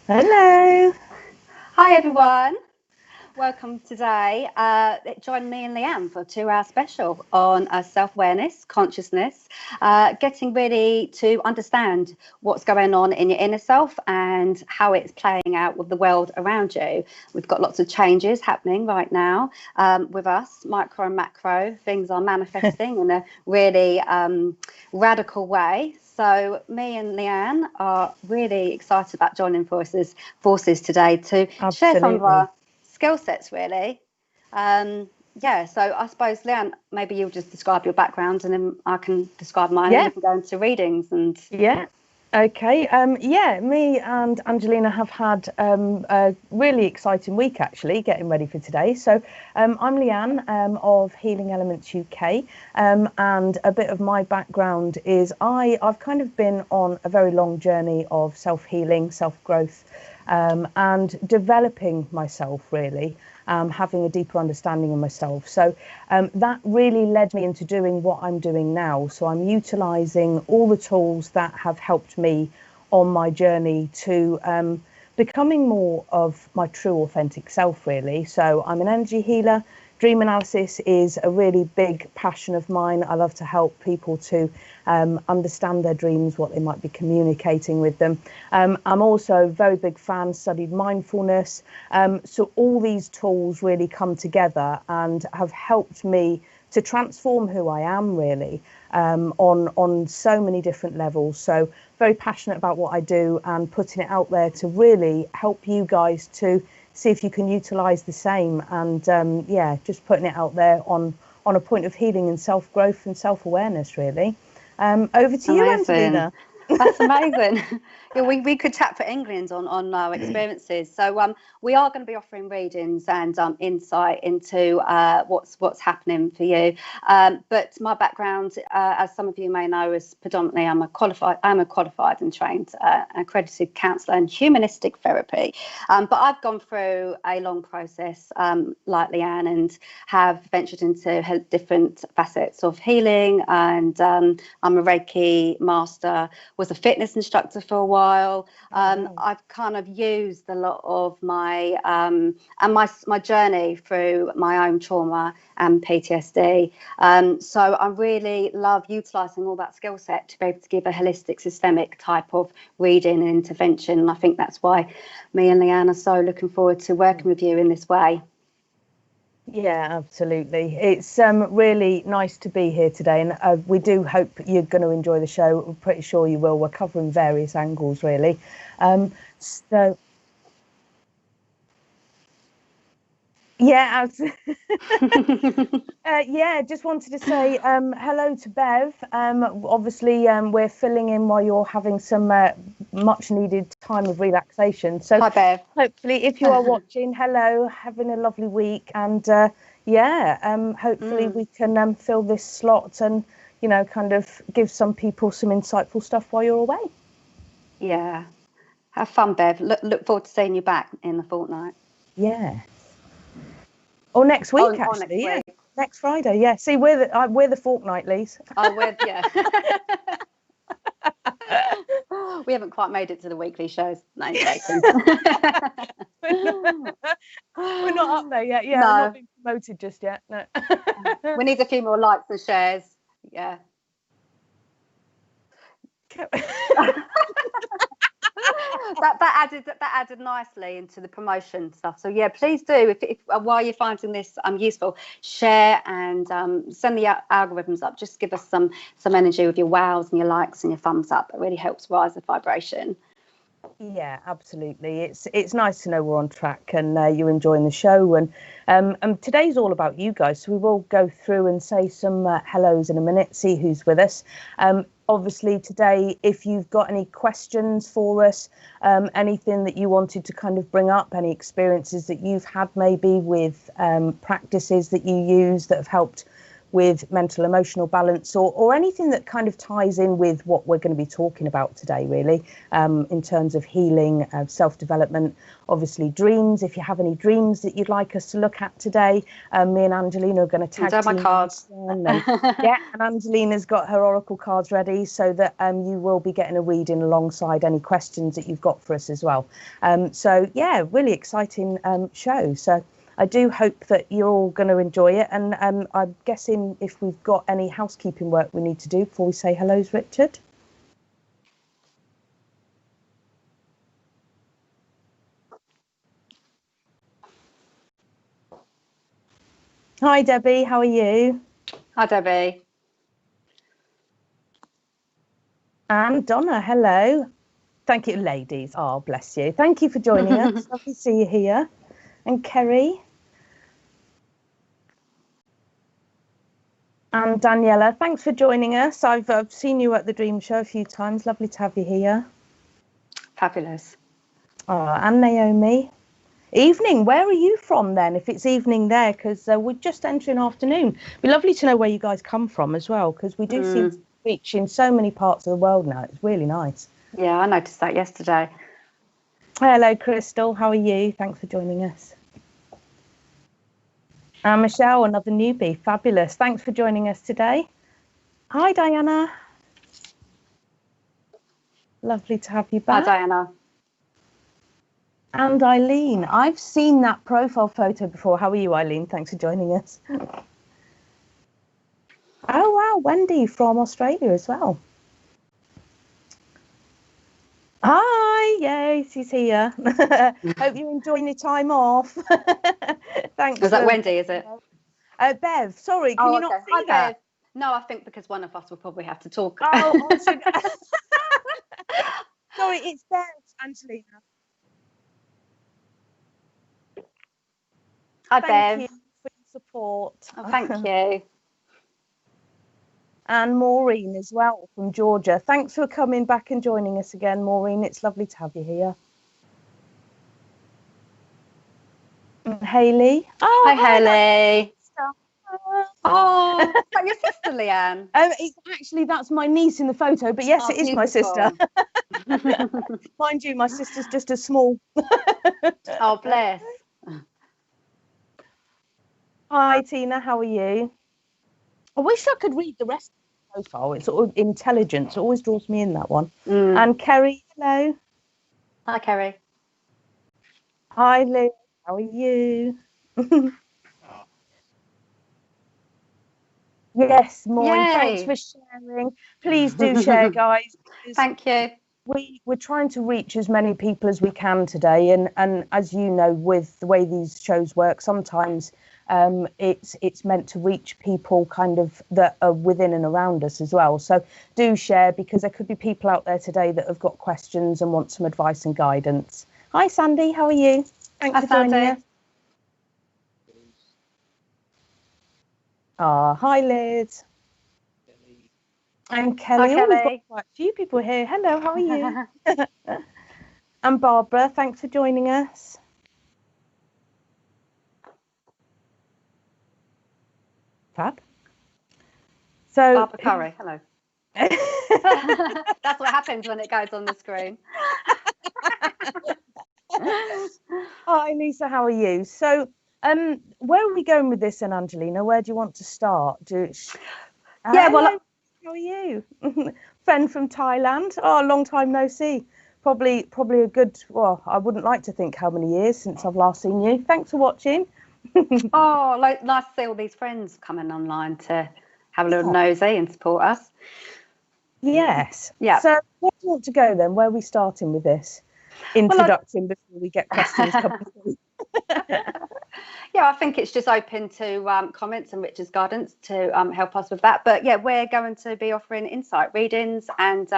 Hello. Hi everyone, welcome today. Join me and Leanne for a 2 hour special on self-awareness, consciousness, getting ready to understand what's going on in your inner self and how it's playing out with the world around you. We've got lots of changes happening right now with us, micro and macro. Things are manifesting in a really radical way. So me and Leanne are really excited about joining forces today to share some of Absolutely. our skill sets, really. So I suppose, Leanne, maybe you'll just describe your background and then I can describe mine and Yeah. we can go into readings and Yeah. Okay. Me and Angelina have had a really exciting week actually, getting ready for today. So I'm Leanne of Healing Elements UK, and a bit of my background is I've kind of been on a very long journey of self-healing, self-growth, and developing myself really. Having a deeper understanding of myself. So that really led me into doing what I'm doing now. So I'm utilising all the tools that have helped me on my journey to becoming more of my true authentic self, really. So I'm an energy healer. Dream analysis is a really big passion of mine. I love to help people to understand their dreams, what they might be communicating with them. I'm also a very big fan, studied mindfulness. So all these tools really come together and have helped me to transform who I am, really, on so many different levels. So very passionate about what I do and putting it out there to really help you guys to see if you can utilize the same, and just putting it out there on a point of healing and self-growth and self-awareness, really. Over to you, amazing. Angelina. That's amazing. Yeah, we could chat for England on our experiences. So we are going to be offering readings and insight into what's happening for you. But my background, as some of you may know, is predominantly I'm a qualified and trained accredited counsellor in humanistic therapy. But I've gone through a long process, like Leanne, and have ventured into different facets of healing. And I'm a Reiki master. Was a fitness instructor for a while. I've kind of used a lot of my and my journey through my own trauma and PTSD. So I really love utilising all that skill set to be able to give a holistic, systemic type of reading and intervention. And I think that's why me and Leanne are so looking forward to working with you in this way. Yeah, absolutely. It's really nice to be here today, and we do hope you're going to enjoy the show. We're pretty sure you will. We're covering various angles, really. So yeah, just wanted to say hello to Bev. Obviously, we're filling in while you're having some much needed time of relaxation. So Hi, Bev. hopefully, if you are watching, hello, having a lovely week. And hopefully we can fill this slot and, kind of give some people some insightful stuff while you're away. Yeah. Have fun, Bev. Look forward to seeing you back in the fortnight. Yeah. Or next week, Oh, actually. next Yeah. week. Next Friday. Yeah. See, we're the fortnightlies. Oh, yeah. We haven't quite made it to the weekly shows. No, joking. We're not up there yet. Yeah, we're not No. being promoted just yet. No. We need a few more likes and shares. Yeah. that added nicely into the promotion stuff. So yeah, please do, if while you're finding this useful, share and send the algorithms up. Just give us some energy with your wows and your likes and your thumbs up. It really helps rise the vibration. Yeah, absolutely. It's nice to know we're on track and you're enjoying the show. And today's all about you guys. So we will go through and say some hellos in a minute, see who's with us. Obviously, today, if you've got any questions for us, anything that you wanted to kind of bring up, any experiences that you've had maybe with practices that you use that have helped with mental emotional balance, or anything that kind of ties in with what we're going to be talking about today, really, in terms of healing, self-development, obviously dreams. If you have any dreams that you'd like us to look at today, me and Angelina are going to tag team my cards. and Angelina's got her oracle cards ready, so that you will be getting a reading alongside any questions that you've got for us as well. So yeah, really exciting show. So I do hope that you're all going to enjoy it. And I'm guessing if we've got any housekeeping work we need to do before we say hellos, Richard. Hi, Debbie. How are you? Hi, Debbie. And Donna, hello. Thank you, ladies. Oh, bless you. Thank you for joining us. Lovely to see you here. And Kerry. And Daniela, thanks for joining us. I've seen you at the Dream Show a few times. Lovely to have you here. Fabulous. Oh, and Naomi. Evening. Where are you from then, if it's evening there? Because we're just entering afternoon. It'd be lovely to know where you guys come from as well, because we do seem to reach in so many parts of the world now. It's really nice. Yeah, I noticed that yesterday. Hello, Crystal. How are you? Thanks for joining us. And Michelle, another newbie. Fabulous. Thanks for joining us today. Hi, Diana. Lovely to have you back. Hi, Diana. And Eileen. I've seen that profile photo before. How are you, Eileen? Thanks for joining us. Oh, wow. Wendy from Australia as well. Hi, yay, she's here. Hope you're enjoying your time off. Thanks. Is that Wendy, is it? Bev, sorry, can you not see Hi, that? Bev. No, I think because one of us will probably have to talk. Oh, sorry, it's Bev, Angelina. Hi, Thank Bev. you for your support. Oh, thank you. And Maureen as well from Georgia. Thanks for coming back and joining us again, Maureen. It's lovely to have you here. And Hayley. Oh, hi, Hayley. Oh, is that your sister, Leanne? Actually, that's my niece in the photo, but yes, it is my sister. Mind you, my sister's just as small. Oh, bless. Hi, Tina. How are you? I wish I could read the rest of the profile. It's sort of intelligence. It always draws me in, that one. And Kerry, hello. Hi, Kerry. Hi, Lou. How are you? Yes, Maureen, thanks for sharing. Please do share, guys. Thank you. We're trying to reach as many people as we can today, and as you know, with the way these shows work, sometimes it's meant to reach people kind of that are within and around us as well. So do share, because there could be people out there today that have got questions and want some advice and guidance. Hi, Sandy. How are you? Thanks for joining us. Hi, Liz. And Kelly. Hi, Kelly. We've got quite a few people here. Hello, how are you? And Barbara, thanks for joining us. Fab. So Barbara Curry, hello. That's what happens when it goes on the screen. Hi, Lisa, how are you? So where are we going with this then, Angelina? Where do you want to start? Yeah, well, how are you? Friend from Thailand. Oh, long time no see. Probably a good, well, I wouldn't like to think how many years since I've last seen you. Thanks for watching. Oh, nice to see all these friends coming online to have a little nosy and support us. Yes. Yeah. So where do you want to go then? Where are we starting with this introduction before we get questions coming through? Yeah, I think it's just open to comments and Richard's guidance to help us with that. But yeah, we're going to be offering insight readings and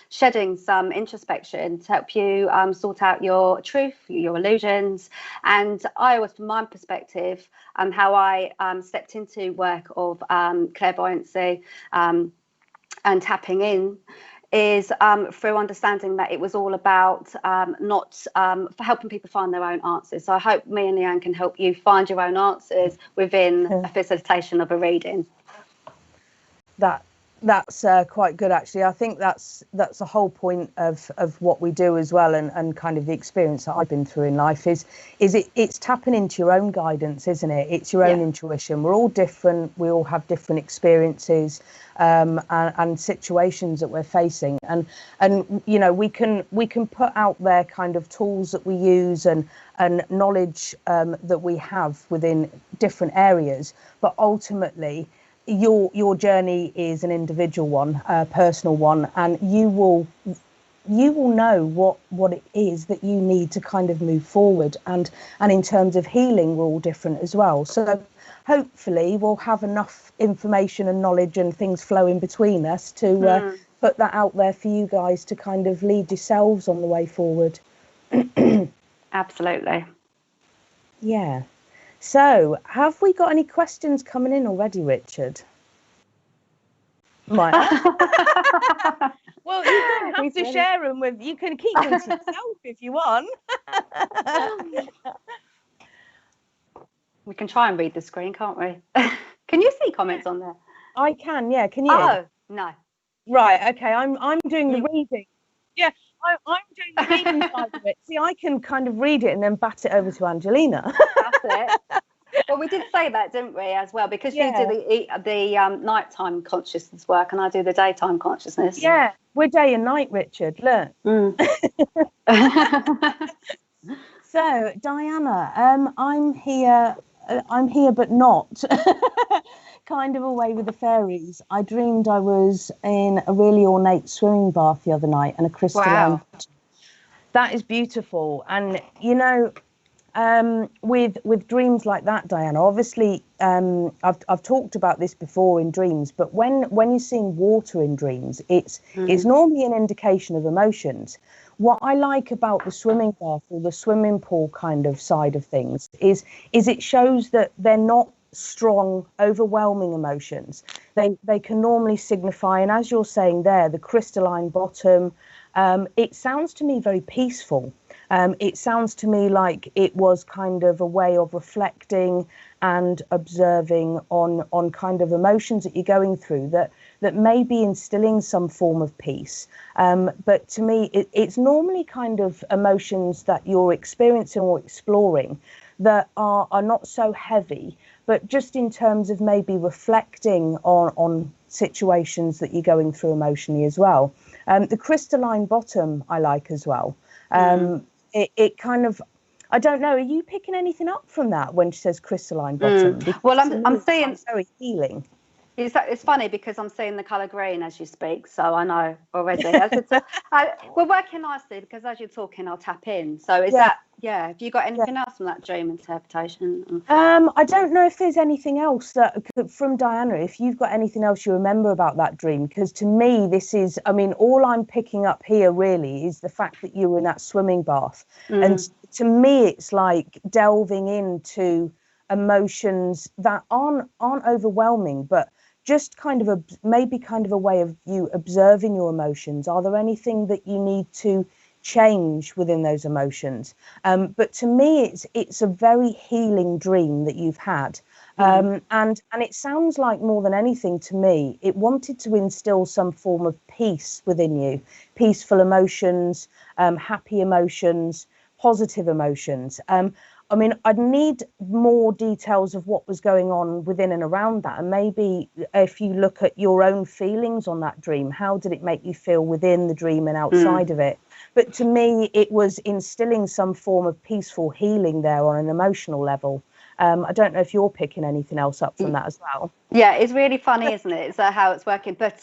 shedding some introspection to help you sort out your truth, your illusions. And I always, from my perspective, how I stepped into work of clairvoyancy and tapping in is through understanding that it was all about not for helping people find their own answers. So I hope me and Leanne can help you find your own answers within a facilitation of a reading. That's quite good, actually. I think that's the whole point of what we do as well, and kind of the experience that I've been through in life is it's tapping into your own guidance, isn't it? It's your own intuition. We're all different. We all have different experiences and situations that we're facing, and you know, we can put out there kind of tools that we use and knowledge that we have within different areas, but ultimately your journey is an individual one, a personal one, and you will know what it is that you need to kind of move forward. And in terms of healing, we're all different as well. So hopefully we'll have enough information and knowledge and things flowing between us to put that out there for you guys to kind of lead yourselves on the way forward. Absolutely. Yeah. So, have we got any questions coming in already, Richard? Well, you don't have to share them with. You can keep them to yourself if you want. We can try and read the screen, can't we? Can you see comments on there? I can. Yeah. Can you? Oh no. Right. Okay. I'm doing the reading. Yeah. I'm doing the reading side of it. See, I can kind of read it and then bat it over to Angelina. That's it. Well, we did say that, didn't we, as well? Because you do the nighttime consciousness work, and I do the daytime consciousness. Yeah, we're day and night, Richard. Look. So, Diana, I'm here, but not. Kind of away with the fairies. I dreamed I was in a really ornate swimming bath the other night and a crystalline. Wow. That is beautiful. And you know, with dreams like that, Diana, obviously, I've talked about this before in dreams, but when you're seeing water in dreams, it's normally an indication of emotions. What I like about the swimming bath or the swimming pool kind of side of things is it shows that they're not strong, overwhelming emotions. They can normally signify, and as you're saying there, the crystalline bottom, it sounds to me very peaceful. It sounds to me like it was kind of a way of reflecting and observing on kind of emotions that you're going through that may be instilling some form of peace. But to me, it's normally kind of emotions that you're experiencing or exploring that are not so heavy, but just in terms of maybe reflecting on situations that you're going through emotionally as well. The crystalline bottom I like as well. It kind of, I don't know, are you picking anything up from that when she says crystalline bottom? Well, I'm seeing very healing. It's funny because I'm seeing the colour green as you speak, so I know already. We're working nicely because as you're talking, I'll tap in. So is that, have you got anything else from that dream interpretation? I don't know if there's anything else that from Diana, if you've got anything else you remember about that dream, because to me, this is, I mean, all I'm picking up here really is the fact that you were in that swimming bath. And to me, it's like delving into emotions that aren't overwhelming, but just kind of maybe kind of a way of you observing your emotions. Are there anything that you need to change within those emotions? But to me, it's a very healing dream that you've had. And it sounds like more than anything to me, it wanted to instill some form of peace within you, peaceful emotions, happy emotions, positive emotions. I mean, I'd need more details of what was going on within and around that. And maybe if you look at your own feelings on that dream, how did it make you feel within the dream and outside of it? But to me, it was instilling some form of peaceful healing there on an emotional level. I don't know if you're picking anything else up from that as well. Yeah, it's really funny, isn't it? It's how it's working. But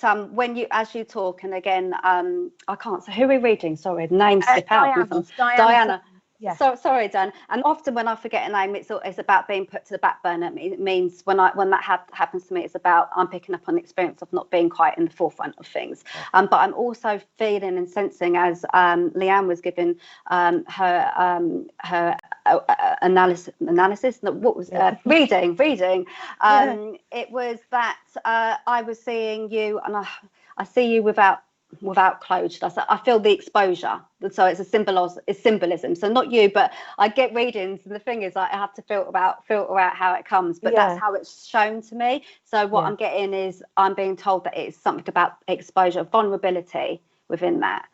as you talk, and again, I can't say who are we reading. Sorry, the names slip out. Diana. Yeah. So sorry, Dan. And often when I forget a name, it's about being put to the back burner. It means when that happens to me, it's about I'm picking up on the experience of not being quite in the forefront of things. But I'm also feeling and sensing as Leanne was giving her analysis. What was reading? It was that I was seeing you, and I see you without without closure. So I feel the exposure. So it's symbolism. So not you, but I get readings, and the thing is, I have to filter out how it comes. But that's how it's shown to me. So what I'm getting is I'm being told that it's something about exposure, vulnerability within that.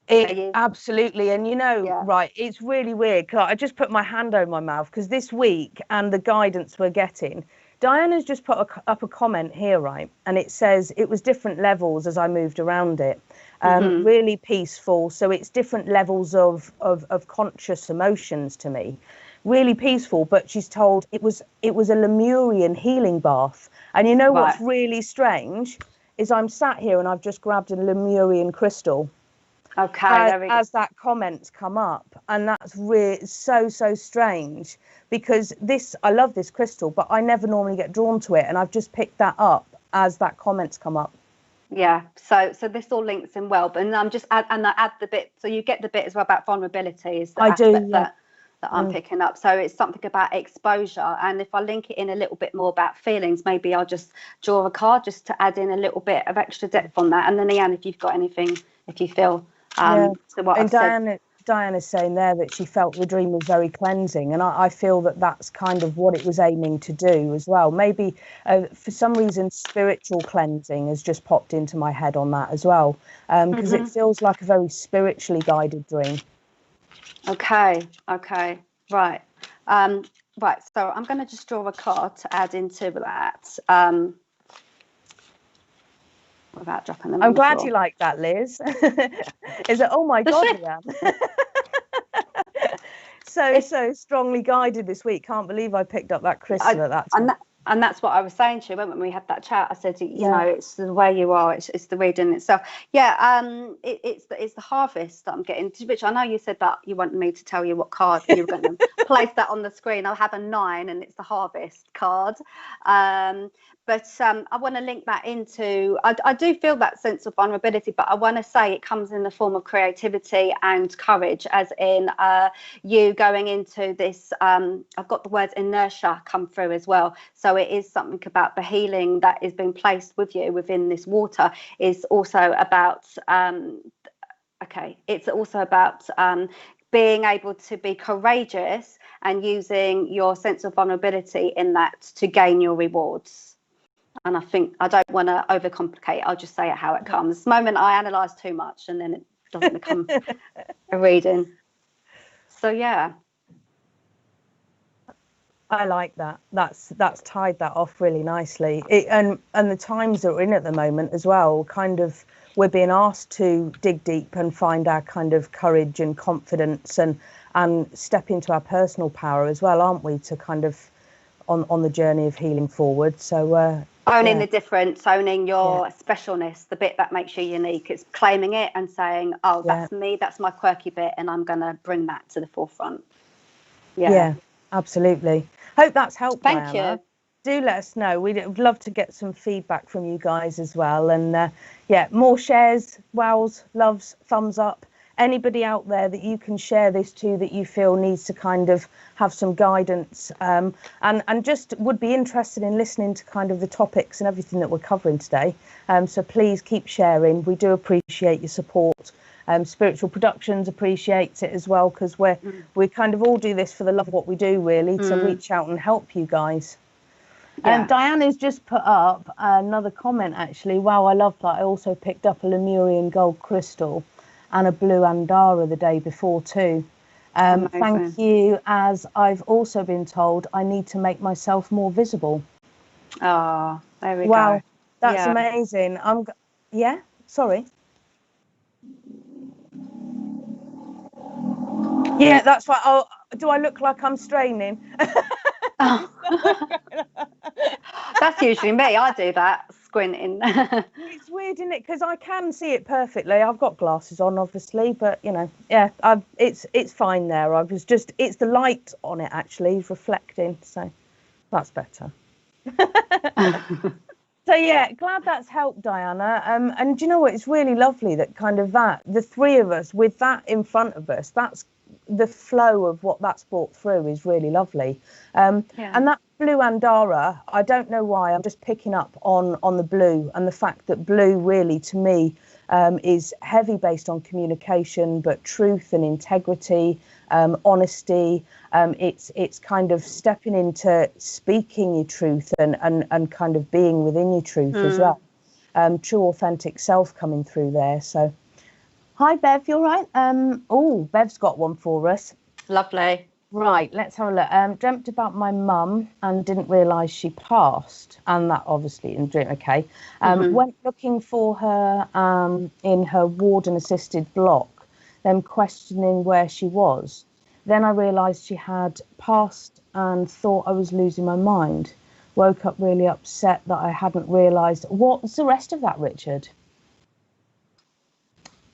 Absolutely. And right, it's really weird. I just put my hand over my mouth because this week and the guidance we're getting, Diana's just put up a comment here, right? And it says it was different levels as I moved around it. Really peaceful. So it's different levels of conscious emotions to me. Really peaceful. But she's told it was a Lemurian healing bath. And what's really strange is I'm sat here and I've just grabbed a Lemurian crystal. Okay, as that comment's come up, and that's really so strange, because I love this crystal, but I never normally get drawn to it, and I've just picked that up as that comment's come up. Yeah, so this all links in well, but I'm just I add the bit, so you get the bit as well about vulnerability. Is the aspect that I'm picking up. So it's something about exposure, and if I link it in a little bit more about feelings, maybe I'll just draw a card just to add in a little bit of extra depth on that. And then Leanne, if you've got anything, if you feel. So what and Diana's saying there that she felt the dream was very cleansing, and I feel that that's kind of what it was aiming to do as well. Maybe for some reason spiritual cleansing has just popped into my head on that as well, because it feels like a very spiritually guided dream. Okay, right. Right, so I'm going to just draw a card to add into that. Without dropping them. I'm glad you like that, Liz. Is it? Oh my God, Leanne. so strongly guided this week. Can't believe I picked up that crystal at that time. And that's what I was saying to you when we had that chat. I said, you know, it's the way you are. It's the reading itself. Yeah. It's the harvest that I'm getting. Which I know you said that you wanted me to tell you what card you were going to place that on the screen. I'll have a 9, and it's the harvest card. But I want to link that into, I do feel that sense of vulnerability, but I want to say it comes in the form of creativity and courage, as in you going into this, I've got the words inertia come through as well. So it is something about the healing that is being placed with you within this water is also about, it's also about being able to be courageous and using your sense of vulnerability in that to gain your rewards. And I think I don't want to overcomplicate. I'll just say it how it comes. The moment I analyse too much, and then it doesn't become a reading. So yeah, I like that. That's tied that off really nicely. And the times that we're in at the moment as well. Kind of, we're being asked to dig deep and find our kind of courage and confidence and step into our personal power as well, aren't we? To kind of on the journey of healing forward. So. Owning the difference, owning your specialness, the bit that makes you unique. It's claiming it and saying, oh, that's me, that's my quirky bit, and I'm going to bring that to the forefront. Yeah, absolutely. Hope that's helped, Thank Diana. you. Do let us know. We'd love to get some feedback from you guys as well. And more shares, wows, loves, thumbs up. Anybody out there that you can share this to that you feel needs to kind of have some guidance and just would be interested in listening to kind of the topics and everything that we're covering today. So please keep sharing. We do appreciate your support. Spiritual Productions appreciates it as well, because we kind of all do this for the love of what we do, really, to reach out and help you guys. Diana's just put up another comment, actually. Wow, I love that. I also picked up a Lemurian gold crystal and a blue Andara the day before too. Thank you, as I've also been told I need to make myself more visible. Oh, there we go. Wow, that's amazing. Sorry. Yeah, that's right. Oh, do I look like I'm straining? Oh. That's usually me. I do that, squinting. It's weird, isn't it? Because I can see it perfectly. I've got glasses on, obviously, but it's fine there. It's the light on it actually is reflecting, so that's better. So yeah, glad that's helped, Diana. And do you know what? It's really lovely that kind of the three of us with that in front of us. That's the flow of what that's brought through is really lovely. And that blue Andara, I don't know why, I'm just picking up on the blue, and the fact that blue really to me is heavy based on communication, but truth and integrity, honesty. It's kind of stepping into speaking your truth and kind of being within your truth as well. True authentic self coming through there. So hi Bev, you all right? Oh, Bev's got one for us. Lovely. Right, let's have a look. Dreamt about my mum and didn't realise she passed, and that obviously in dream. Okay. Went looking for her in her warden assisted block, then questioning where she was. Then I realised she had passed and thought I was losing my mind. Woke up really upset that I hadn't realised. What's the rest of that, Richard?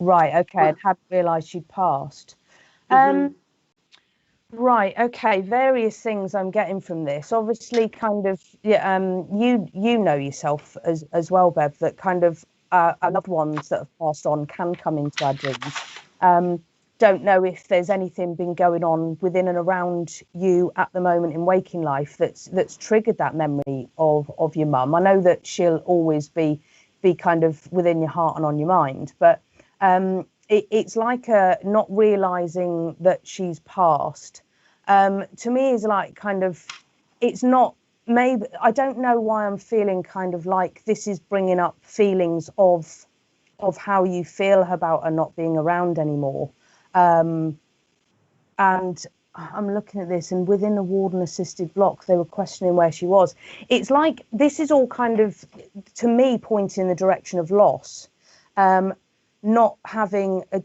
Right, okay, I hadn't realised she'd passed. Right, okay, various things I'm getting from this. Obviously, kind of, you know yourself as well, Bev, that kind of our loved ones that have passed on can come into our dreams. Don't know if there's anything been going on within and around you at the moment in waking life that's triggered that memory of your mum. I know that she'll always be kind of within your heart and on your mind, but it's like not realizing that she's passed. To me is like kind of, it's not, maybe I don't know why I'm feeling kind of like this is bringing up feelings of how you feel about her not being around anymore. And I'm looking at this, and within the warden assisted block they were questioning where she was. It's like this is all kind of, to me, pointing in the direction of loss. Not having a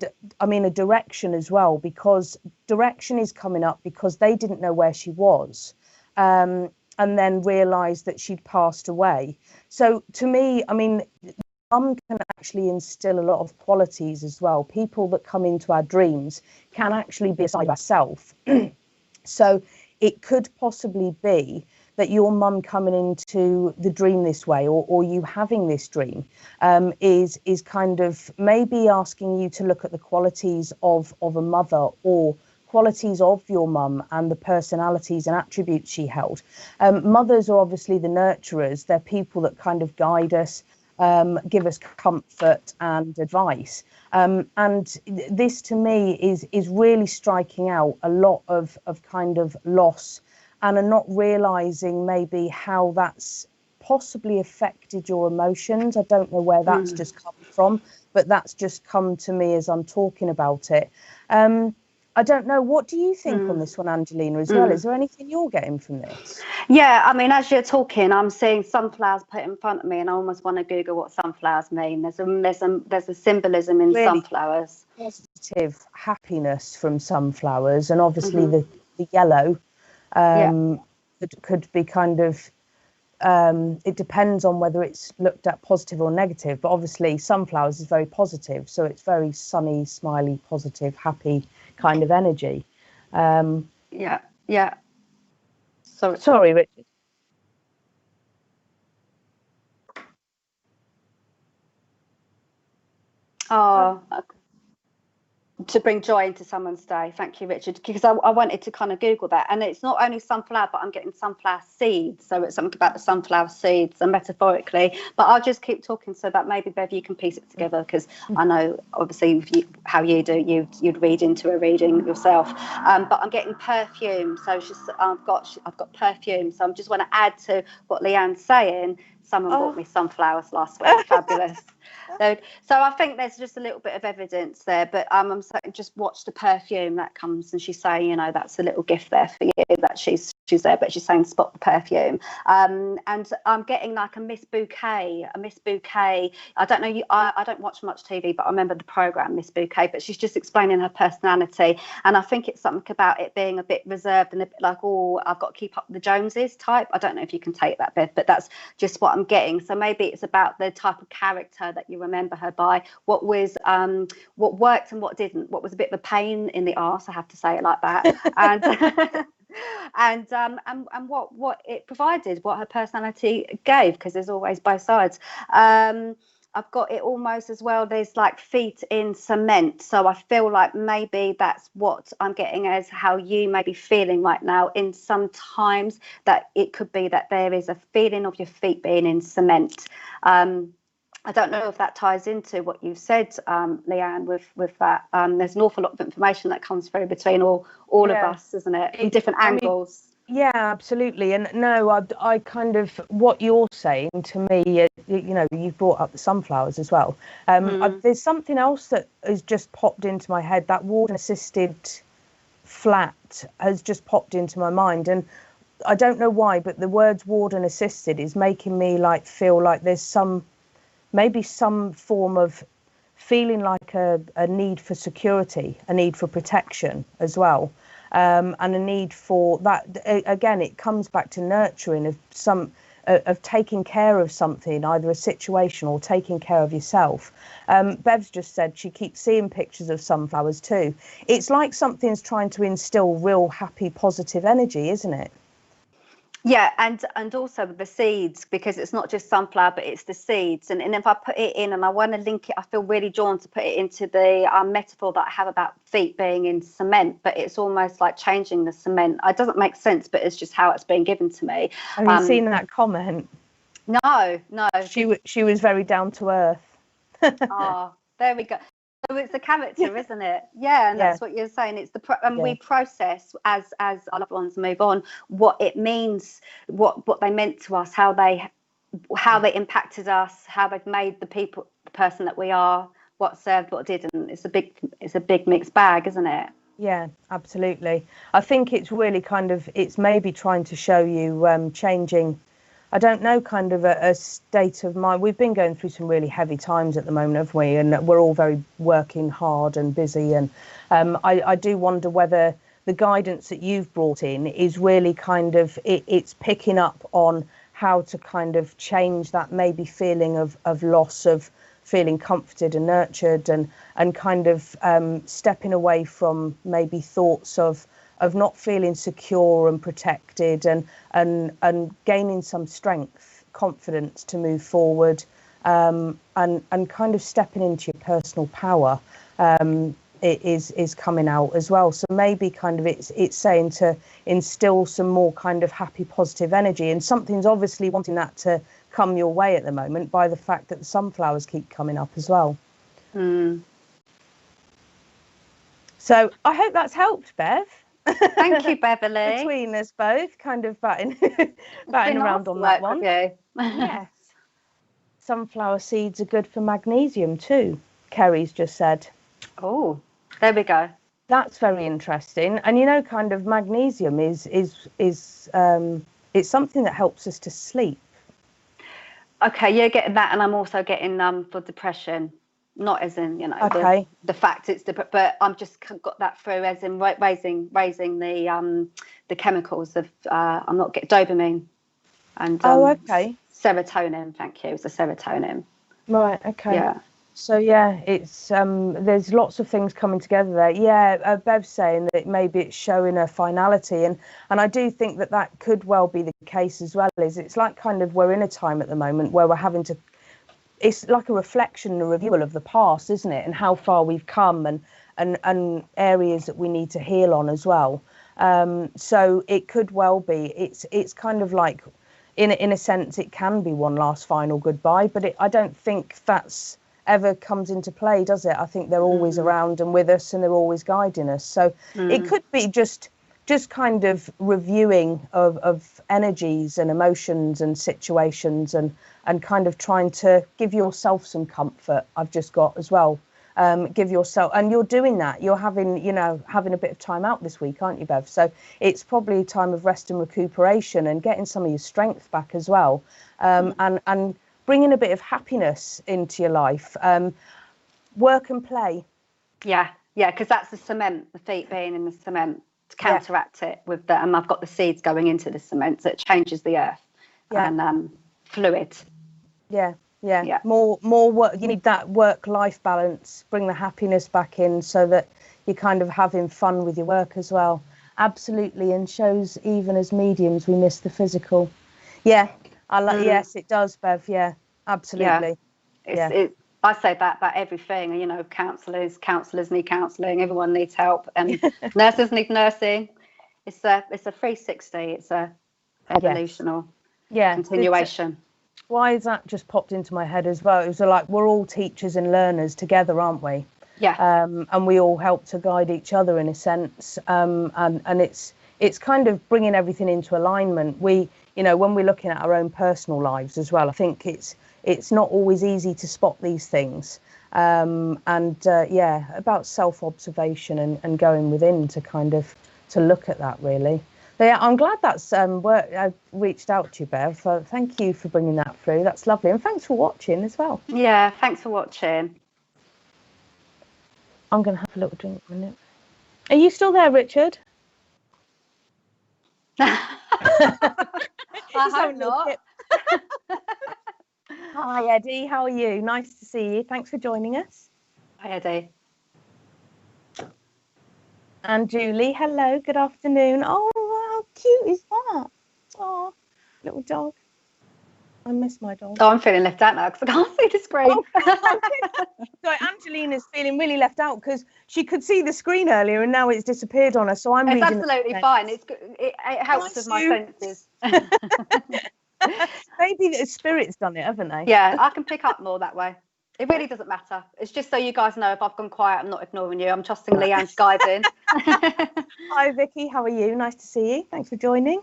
direction as well, because direction is coming up because they didn't know where she was, and then realized that she'd passed away. So to me, I mean, mum can actually instill a lot of qualities as well. People that come into our dreams can actually be a side of ourselves. So it could possibly be that your mum coming into the dream this way, or you having this dream, is kind of maybe asking you to look at the qualities of a mother, or qualities of your mum and the personalities and attributes she held. Mothers are obviously the nurturers. They're people that kind of guide us, give us comfort and advice. And this to me is really striking out a lot of kind of loss, and are not realizing maybe how that's possibly affected your emotions. I don't know where that's just come from, but that's just come to me as I'm talking about it. I don't know. What do you think on this one, Angelina, as well? Is there anything you're getting from this? Yeah, I mean, as you're talking, I'm seeing sunflowers put in front of me, and I almost want to Google what sunflowers mean. There's a symbolism in really sunflowers. Positive happiness from sunflowers, and obviously the yellow could be kind of, it depends on whether it's looked at positive or negative, but obviously sunflowers is very positive, so it's very sunny, smiley, positive, happy kind of energy. Sorry, Richard. Oh, to bring joy into someone's day. Thank you, Richard, because I wanted to kind of Google that. And it's not only sunflower, but I'm getting sunflower seeds. So it's something about the sunflower seeds, and metaphorically. But I'll just keep talking so that maybe, Bev, you can piece it together, because I know, obviously, how you do, you'd read into a reading yourself. But I'm getting perfume. So it's just, I've got perfume. So I just want to add to what Leanne's saying. Someone bought me sunflowers last week. Fabulous. So I think there's just a little bit of evidence there, but I'm saying just watch the perfume that comes, and she's saying, that's a little gift there for you, that she's there, but she's saying spot the perfume. And I'm getting like a Miss Bouquet. I don't know, I don't watch much TV, but I remember the program Miss Bouquet, but she's just explaining her personality, and I think it's something about it being a bit reserved and a bit like, I've got to keep up with the Joneses type. I don't know if you can take that, Beth, but that's just what I'm getting. So maybe it's about the type of character that you remember her by, what worked and what didn't, what was a bit of a pain in the arse, I have to say it like that, and what it provided, what her personality gave, because there's always both sides. I've got it almost as well. There's like feet in cement. So I feel like maybe that's what I'm getting as how you may be feeling right now. In sometimes that it could be that there is a feeling of your feet being in cement. I don't know if that ties into what you've said, Leanne, with that. There's an awful lot of information that comes through between all of us, isn't it? In different angles. Yeah, absolutely. And no, I kind of, what you're saying to me, you know, you've brought up the sunflowers as well. There's something else that has just popped into my head. That water assisted flat has just popped into my mind. And I don't know why, but the words warden assisted is making me like feel like there's maybe some form of feeling like a need for security, a need for protection as well. And a need for that. Again, it comes back to nurturing of taking care of something, either a situation or taking care of yourself. Bev's just said she keeps seeing pictures of sunflowers too. It's like something's trying to instill real happy, positive energy, isn't it? Yeah, and also the seeds, because it's not just sunflower, but it's the seeds. And if I put it in and I want to link it, I feel really drawn to put it into the metaphor that I have about feet being in cement, but it's almost like changing the cement. It doesn't make sense, but it's just how it's been given to me. Have you seen that comment? No. She was very down to earth. Oh, there we go. So it's a character, isn't it? Yeah, and that's what you're saying. It's we process as our loved ones move on what it means, what they meant to us, how they impacted us, how they've made the person that we are, what served, what didn't. It's a big mixed bag, isn't it? Yeah, absolutely. I think it's really it's maybe trying to show you changing. I don't know, kind of a state of mind. We've been going through some really heavy times at the moment, haven't we? And we're all very working hard and busy. And I do wonder whether the guidance that you've brought in is really it's picking up on how to kind of change that maybe feeling of loss, of feeling comforted and nurtured, and kind of stepping away from maybe thoughts of not feeling secure and protected, and gaining some strength, confidence to move forward, and kind of stepping into your personal power is coming out as well. So maybe kind of it's saying to instill some more kind of happy, positive energy, and something's obviously wanting that to come your way at the moment by the fact that the sunflowers keep coming up as well. So I hope that's helped, Bev. Thank you, Beverly. Between us both, kind of batting around on that one. Yes. Sunflower seeds are good for magnesium too, Kerry's just said. Oh, there we go. That's very interesting. And you know, kind of magnesium is it's something that helps us to sleep. Okay, you're getting that, and I'm also getting for depression. Not as in, you know, the fact it's but I'm just got that through as in raising the chemicals of I'm not getting dopamine and serotonin. Thank you. It's a serotonin. Right. Okay. Yeah. So yeah, it's there's lots of things coming together there. Yeah, Bev's saying that maybe it's showing a finality, and I do think that could well be the case as well. It's like kind of we're in a time at the moment where we're having to. It's like a reflection, a review of the past, isn't it? And how far we've come, and areas that we need to heal on as well. So it could well be. It's kind of like, in a sense, it can be one last final goodbye. But I don't think that's ever comes into play, does it? I think they're always around and with us, and they're always guiding us. So it could be just kind of reviewing of energies and emotions and situations, and kind of trying to give yourself some comfort. I've just got as well. Give yourself, and you're doing that. You're having a bit of time out this week, aren't you, Bev? So it's probably a time of rest and recuperation, and getting some of your strength back as well, and bringing a bit of happiness into your life. Work and play. Yeah, because that's the cement, the feet being in the cement, to counteract it with the, and I've got the seeds going into the cement, so it changes the earth and fluid. Yeah. More work. You need that work-life balance. Bring the happiness back in, so that you're kind of having fun with your work as well. Absolutely, and shows even as mediums we miss the physical. Yeah, yes, it does, Bev. Yeah, absolutely. I say that about everything. You know, counsellors need counselling. Everyone needs help, and nurses need nursing. It's a 360. It's a evolutional continuation. Why is that just popped into my head as well? It was like we're all teachers and learners together, aren't we? Yeah. And we all help to guide each other in a sense. And it's kind of bringing everything into alignment. We, you know, when we're looking at our own personal lives as well, I think it's not always easy to spot these things. About self-observation and going within to kind of to look at that really. But yeah, I'm glad that's work. I reached out to you, Bev. So thank you for bringing that through. That's lovely, and thanks for watching as well. Yeah, thanks for watching. I'm going to have a little drink in a minute. Are you still there, Richard? I hope not. Hi, Eddie. How are you? Nice to see you. Thanks for joining us. Hi, Eddie. And Julie, hello. Good afternoon. Oh, how cute is that? Oh, little dog. I miss my dog. Oh, I'm feeling left out now because I can't see the screen. Sorry, Angelina's feeling really left out because she could see the screen earlier and now it's disappeared on her. So I'm It's reading. absolutely fine. It helps with my senses. Maybe the spirit's done it, haven't they? Yeah, I can pick up more that way. It really doesn't matter. It's just so you guys know if I've gone quiet, I'm not ignoring you. I'm trusting Leanne's guiding. Hi, Vicky. How are you? Nice to see you. Thanks for joining.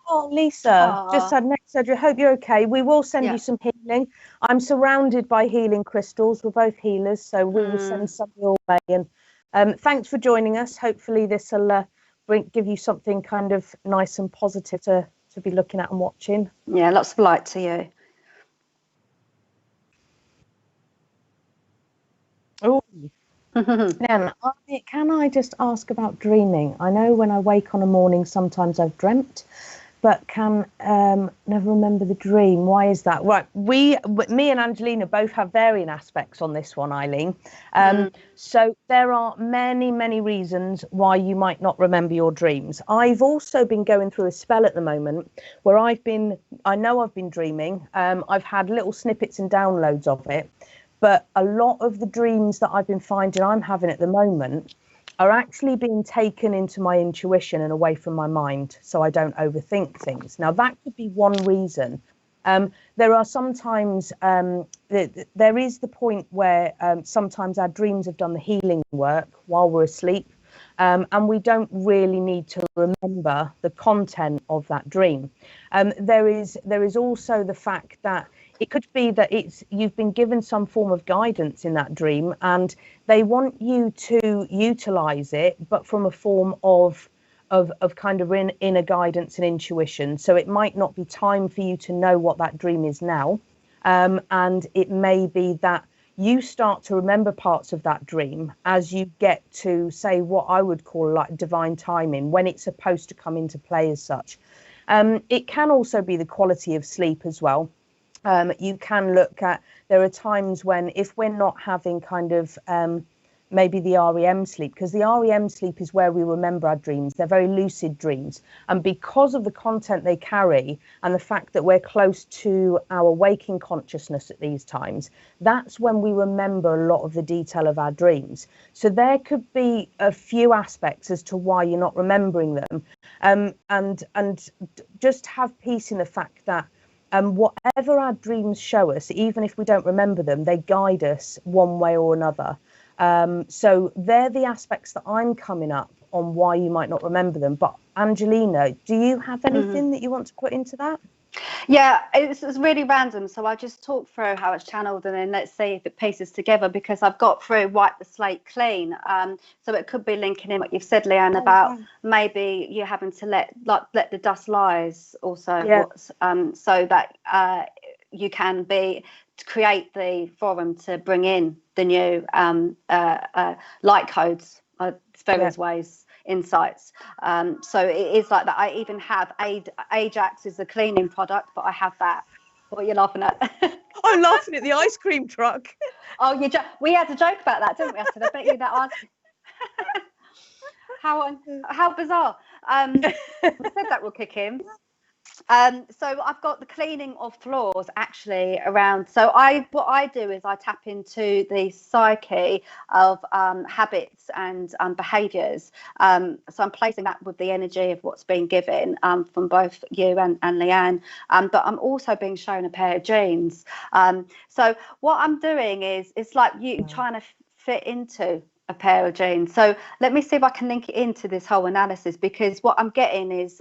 Oh, Lisa, just had neck surgery. Hope you're okay. We will send you some healing. I'm surrounded by healing crystals. We're both healers, so we will send some your way. And thanks for joining us. Hopefully this will give you something kind of nice and positive to be looking at and watching. Yeah, lots of light to you. Oh. Then, can I just ask about dreaming? I know when I wake on a morning, sometimes I've dreamt, but can never remember the dream. Why is that? Right, me and Angelina both have varying aspects on this one, Eileen. So there are many, many reasons why you might not remember your dreams. I've also been going through a spell at the moment where I know I've been dreaming. I've had little snippets and downloads of it. But a lot of the dreams that I've been finding I'm having at the moment are actually being taken into my intuition and away from my mind, so I don't overthink things. Now, that could be one reason. There are sometimes, there is the point where sometimes our dreams have done the healing work while we're asleep, and we don't really need to remember the content of that dream. There is also the fact that it could be that you've been given some form of guidance in that dream and they want you to utilize it, but from a form of kind of inner guidance and intuition. So it might not be time for you to know what that dream is now. And it may be that you start to remember parts of that dream as you get to, say, what I would call like divine timing, when it's supposed to come into play as such. It can also be the quality of sleep as well. You can look at, there are times when if we're not having kind of maybe the REM sleep, because the REM sleep is where we remember our dreams. They're very lucid dreams. And because of the content they carry and the fact that we're close to our waking consciousness at these times, that's when we remember a lot of the detail of our dreams. So there could be a few aspects as to why you're not remembering them. And just have peace in the fact that whatever our dreams show us, even if we don't remember them, they guide us one way or another. So they're the aspects that I'm coming up on why you might not remember them. But Angelina, do you have anything that you want to put into that? Yeah, it's really random. So I just talk through how it's channeled and then let's see if it pieces together, because I've got through wipe the slate clean. So it could be linking in what you've said, Leanne, about maybe you having to let the dust lies also, so that you can create the forum to bring in the new light codes, various ways. Insights. So it is like that. I even have Ajax is a cleaning product, but I have that. What are you laughing at? I'm laughing at the ice cream truck. Oh, we had a joke about that, didn't we? I said, I bet you that how bizarre. We said that will kick in. So I've got the cleaning of floors actually around. So what I do is I tap into the psyche of habits and behaviours. So I'm placing that with the energy of what's been given from both you and Leanne. But I'm also being shown a pair of jeans. So what I'm doing is it's like you trying to fit into a pair of jeans. So let me see if I can link it into this whole analysis, because what I'm getting is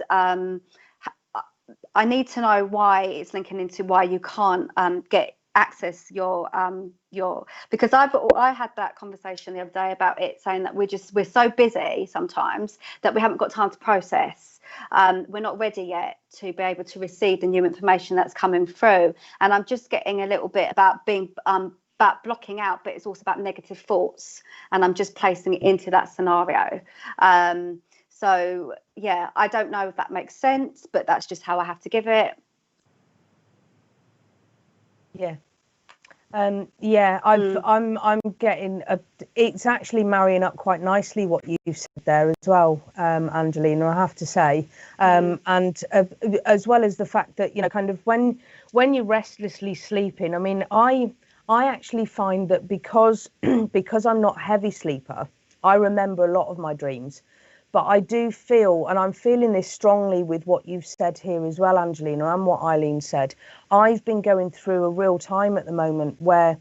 I need to know why it's linking into why you can't get access your because I had that conversation the other day about it, saying that we're so busy sometimes that we haven't got time to process. We're not ready yet to be able to receive the new information that's coming through, and I'm just getting a little bit about being about blocking out, but it's also about negative thoughts, and I'm just placing it into that scenario. So yeah, I don't know if that makes sense, but that's just how I have to give it. Yeah. I'm getting it's actually marrying up quite nicely what you've said there as well, Angelina, I have to say, and as well as the fact that, you know, kind of when you're restlessly sleeping, I mean, I actually find that because because I'm not a heavy sleeper, I remember a lot of my dreams. But I do feel, and I'm feeling this strongly with what you've said here as well, Angelina, and what Eileen said. I've been going through a real time at the moment where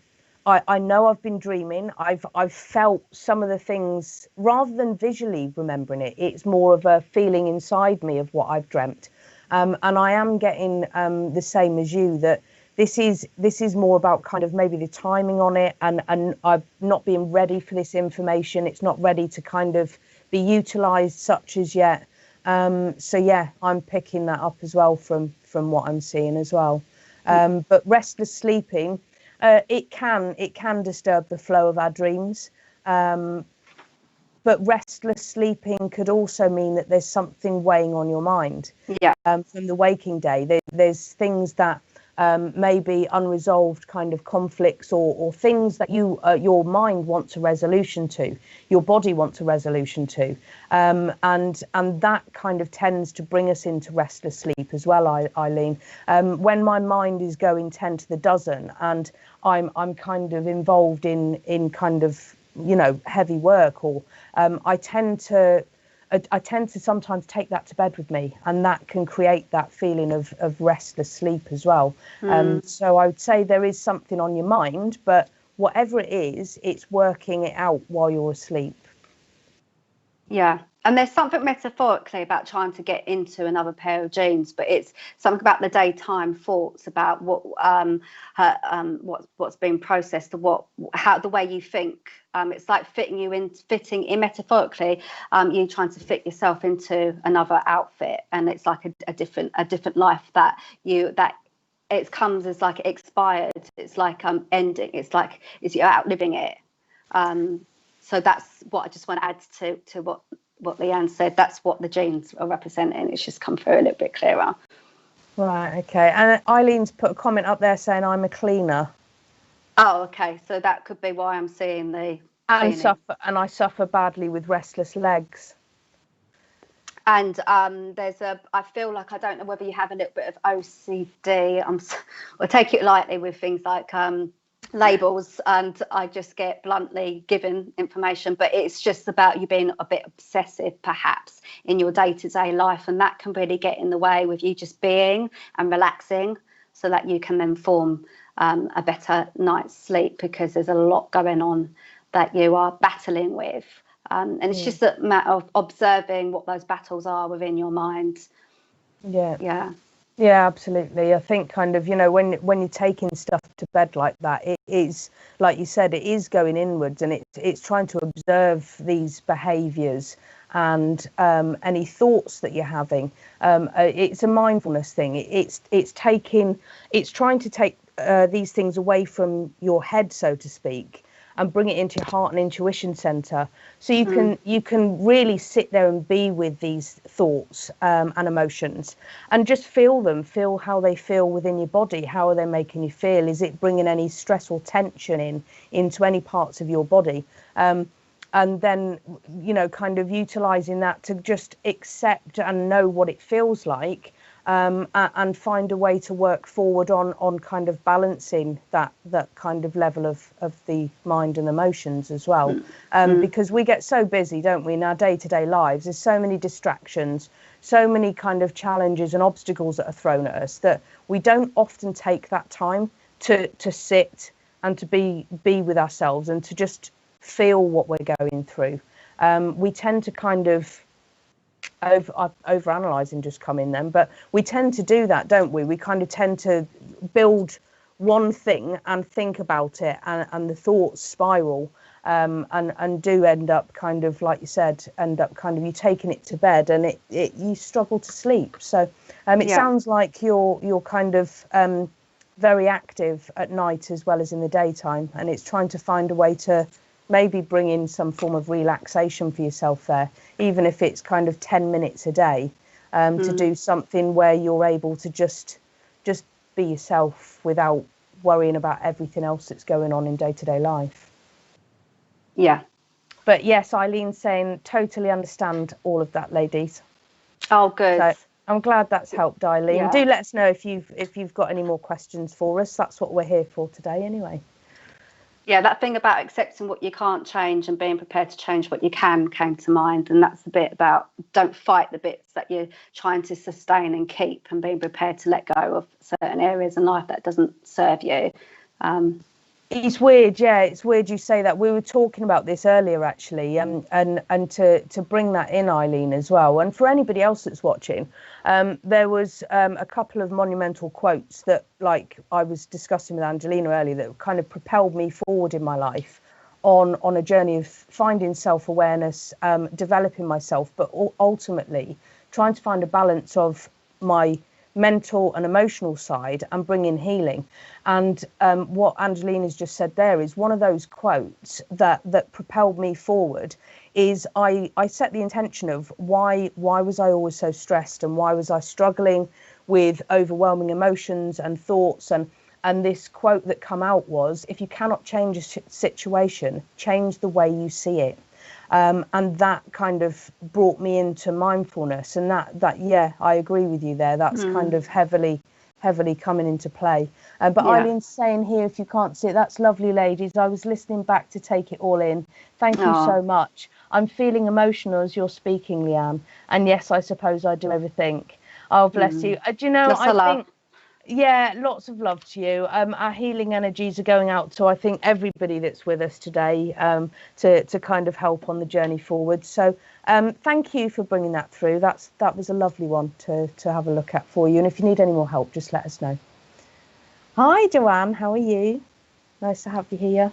I know I've been dreaming. I've felt some of the things rather than visually remembering it. It's more of a feeling inside me of what I've dreamt. And I am getting the same as you, that this is more about kind of maybe the timing on it, and I'm not being ready for this information. It's not ready to kind of be utilised such as yet. So yeah, I'm picking that up as well from what I'm seeing as well. But restless sleeping, it can disturb the flow of our dreams. But restless sleeping could also mean that there's something weighing on your mind. Yeah. From the waking day, there's things that maybe unresolved kind of conflicts or things that your mind wants a resolution to, your body wants a resolution to, and that kind of tends to bring us into restless sleep as well, Eileen. When my mind is going 10 to the dozen and I'm kind of involved in kind of, you know, heavy work, or I tend to sometimes take that to bed with me, and that can create that feeling of restless sleep as well. So I would say there is something on your mind, but whatever it is, it's working it out while you're asleep. Yeah. And there's something metaphorically about trying to get into another pair of jeans, but it's something about the daytime thoughts about what's being processed, how the way you think. It's like fitting in metaphorically. You trying to fit yourself into another outfit, and it's like a different life that it comes as like expired. It's like ending. It's like you're outliving it. So that's what I just want to add to what Leanne said. That's what the genes are representing. It's just come through a little bit clearer. Right, okay. And Eileen's put a comment up there saying I'm a cleaner. Oh, okay. So that could be why I'm seeing the cleaning. And I suffer badly with restless legs. And I feel like, I don't know whether you have a little bit of OCD. I take it lightly with things like labels, and I just get bluntly given information, but it's just about you being a bit obsessive perhaps in your day-to-day life, and that can really get in the way with you just being and relaxing, so that you can then form a better night's sleep, because there's a lot going on that you are battling with, and it's just a matter of observing what those battles are within your mind. Yeah, absolutely. I think kind of, you know, when you're taking stuff to bed like that, it is, like you said, it is going inwards, and it's trying to observe these behaviours and any thoughts that you're having. It's a mindfulness thing. It's trying to take these things away from your head, so to speak, and bring it into your heart and intuition center, so you can really sit there and be with these thoughts and emotions, and just feel how they feel within your body. How are they making you feel? Is it bringing any stress or tension into any parts of your body? And then, you know, kind of utilizing that to just accept and know what it feels like, and find a way to work forward on kind of balancing that kind of level of the mind and emotions as well. Because we get so busy, don't we, in our day-to-day lives. There's so many distractions, so many kind of challenges and obstacles that are thrown at us that we don't often take that time to sit and to be with ourselves and to just feel what we're going through. We tend to kind of overanalyzing just come in then, but we tend to do that, don't we? We kind of tend to build one thing and think about it, and the thoughts spiral, and do end up kind of, like you said, end up kind of you taking it to bed, and you struggle to sleep. So it sounds like you're kind of very active at night as well as in the daytime, and it's trying to find a way to maybe bring in some form of relaxation for yourself there, even if it's kind of 10 minutes a day, to do something where you're able to just be yourself without worrying about everything else that's going on in day-to-day life. Yeah. But yes, Eileen's saying totally understand all of that, ladies. Oh, good. So I'm glad that's helped, Eileen. Yeah. Do let us know if you've got any more questions for us. That's what we're here for today anyway. Yeah, that thing about accepting what you can't change and being prepared to change what you can came to mind. And that's the bit about don't fight the bits that you're trying to sustain and keep, and being prepared to let go of certain areas in life that doesn't serve you. It's weird, yeah. It's weird you say that. We were talking about this earlier, actually, and to bring that in, Eileen, as well. And for anybody else that's watching, there was a couple of monumental quotes that, like I was discussing with Angelina earlier, that kind of propelled me forward in my life on a journey of finding self-awareness, developing myself, but ultimately trying to find a balance of my mental and emotional side and bring in healing. And what Angelina's just said there is one of those quotes that propelled me forward. Is I set the intention of why was I always so stressed, and why was I struggling with overwhelming emotions and thoughts, and this quote that come out was, if you cannot change a situation, change the way you see it. And that kind of brought me into mindfulness, and that yeah, I agree with you there. That's kind of heavily coming into play. But yeah. Eileen's saying here, if you can't see it, that's lovely, ladies. I was listening back to take it all in. Thank you so much. I'm feeling emotional as you're speaking, Leanne. And yes, I suppose I do overthink. Oh, bless you. Do you know, I think, yeah, lots of love to you. Our healing energies are going out to, I think, everybody that's with us today, to kind of help on the journey forward. So thank you for bringing that through. That was a lovely one to have a look at for you. And if you need any more help, just let us know. Hi, Joanne. How are you? Nice to have you here.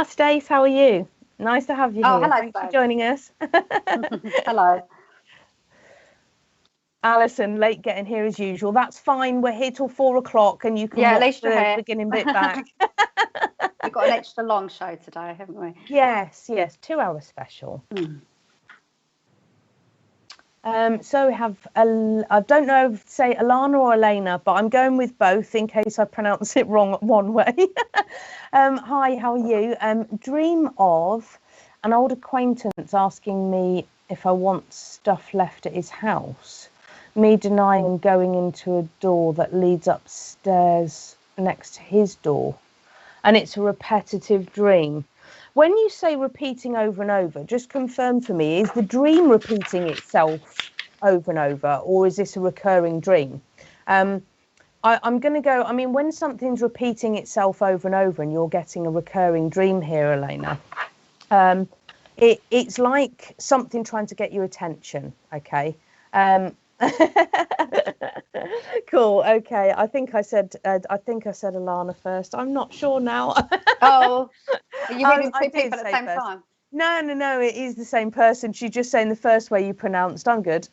Stace, how are you? Nice to have you here. Hello, thanks for joining us. Hello. Alison, late getting here as usual. That's fine. We're here till 4 o'clock, and you can watch the beginning bit back. We've got an extra long show today, haven't we? Yes, 2-hour special. So we have, I don't know if to say Alana or Elena, but I'm going with both in case I pronounce it wrong one way. Hi, how are you? Dream of an old acquaintance asking me if I want stuff left at his house. Me denying and going into a door that leads upstairs next to his door. And it's a repetitive dream. When you say repeating over and over, just confirm for me, is the dream repeating itself over and over, or is this a recurring dream? I'm going to go, I mean, when something's repeating itself over and over and you're getting a recurring dream here, Elena, it's like something trying to get your attention, okay? Cool. Okay. I think I said Alana first. I'm not sure now. Oh, are you reading two people at the same time? No. It is the same person. She's just saying the first way you pronounced. I'm good.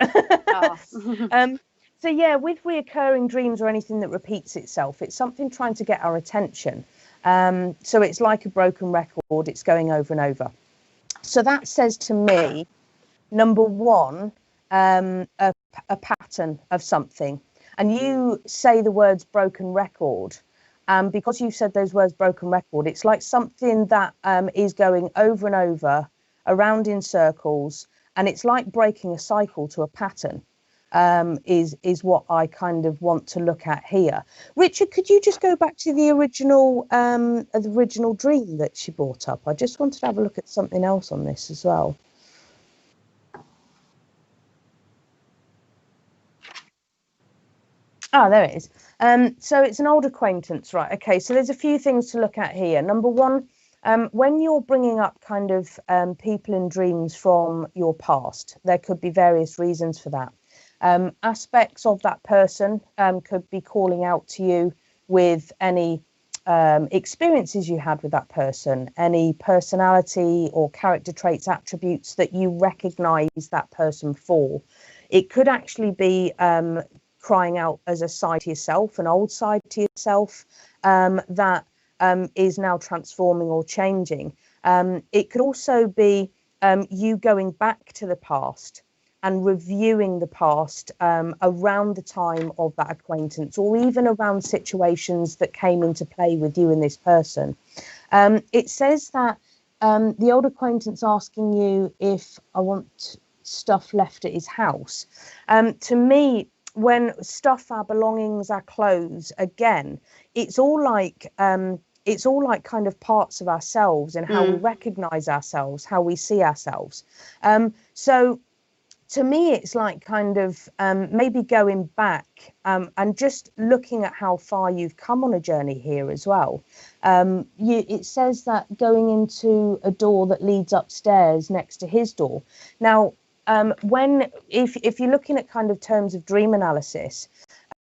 So yeah, with reoccurring dreams or anything that repeats itself, it's something trying to get our attention. So it's like a broken record. It's going over and over. So that says to me, number one, a pattern of something, and you say the words broken record, because you said those words broken record, it's like something that is going over and over around in circles, and it's like breaking a cycle to a pattern. Is what I kind of want to look at here. Richard, could you just go back to the original dream that she brought up? I just wanted to have a look at something else on this as well. Ah, there it is. So it's an old acquaintance, right? Okay, so there's a few things to look at here. Number one, when you're bringing up kind of people in dreams from your past, there could be various reasons for that. Aspects of that person could be calling out to you with any experiences you had with that person, any personality or character traits, attributes that you recognize that person for. It could actually be crying out as a side to yourself, an old side to yourself that is now transforming or changing. It could also be you going back to the past and reviewing the past around the time of that acquaintance, or even around situations that came into play with you and this person. It says that the old acquaintance asking you if I want stuff left at his house. To me, when stuff, our belongings, our clothes, again, it's all like kind of parts of ourselves and how we recognize ourselves, how we see ourselves. So to me, it's like kind of maybe going back and just looking at how far you've come on a journey here as well. It says that going into a door that leads upstairs next to his door. Now, if you're looking at kind of terms of dream analysis,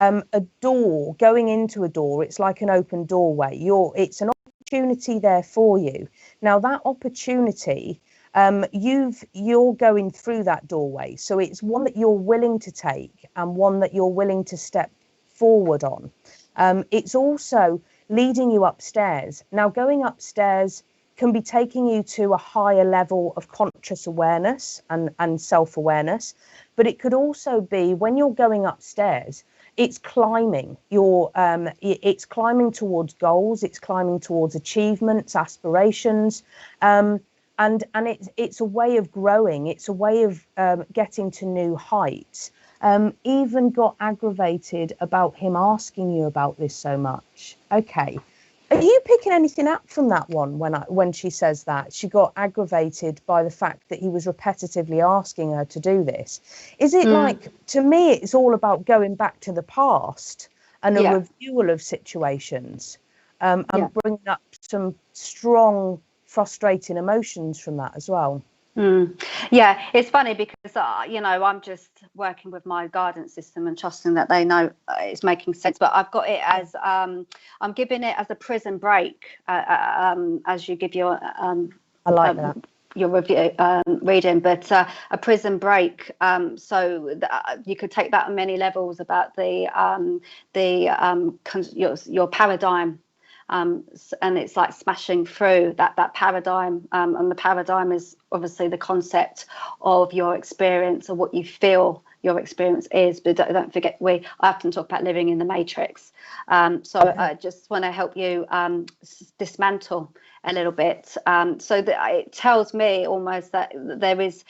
a door, going into a door, it's like an open doorway. It's an opportunity there for you. Now that opportunity, you're going through that doorway, so it's one that you're willing to take and one that you're willing to step forward on. It's also leading you upstairs. Now going upstairs can be taking you to a higher level of conscious awareness and self-awareness, but it could also be when you're going upstairs, it's climbing. It's climbing towards goals, it's climbing towards achievements, aspirations, and it's a way of growing. It's a way of getting to new heights. Even got aggravated about him asking you about this so much. Okay. Are you picking anything up from that one when she says that? She got aggravated by the fact that he was repetitively asking her to do this. Is it like, to me, it's all about going back to the past and a review of situations and bringing up some strong, frustrating emotions from that as well. Yeah, it's funny because I'm just working with my guidance system and trusting that they know it's making sense. But I've got it as I'm giving it as a prison break as you give your I like that. Your review reading, but a prison break. So you could take that on many levels about your paradigm. And it's like smashing through that paradigm, and the paradigm is obviously the concept of your experience or what you feel your experience is. But don't forget, I often talk about living in the matrix. So I just want to help you dismantle a little bit, so that it tells me almost that there's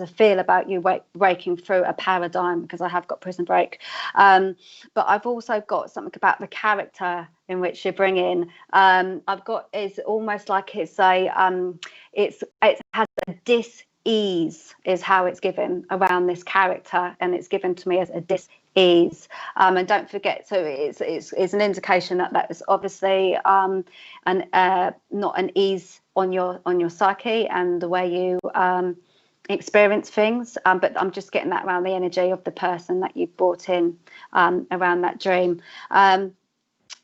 a feel about you breaking through a paradigm, because I have got prison break, but I've also got something about the character in which you bring in. I've got, it's almost like it has a dis-ease is how it's given around this character, and it's given to me as a dis-ease. And don't forget, so it's an indication that is obviously not an ease on your psyche and the way you experience things, but I'm just getting that around the energy of the person that you brought in around that dream.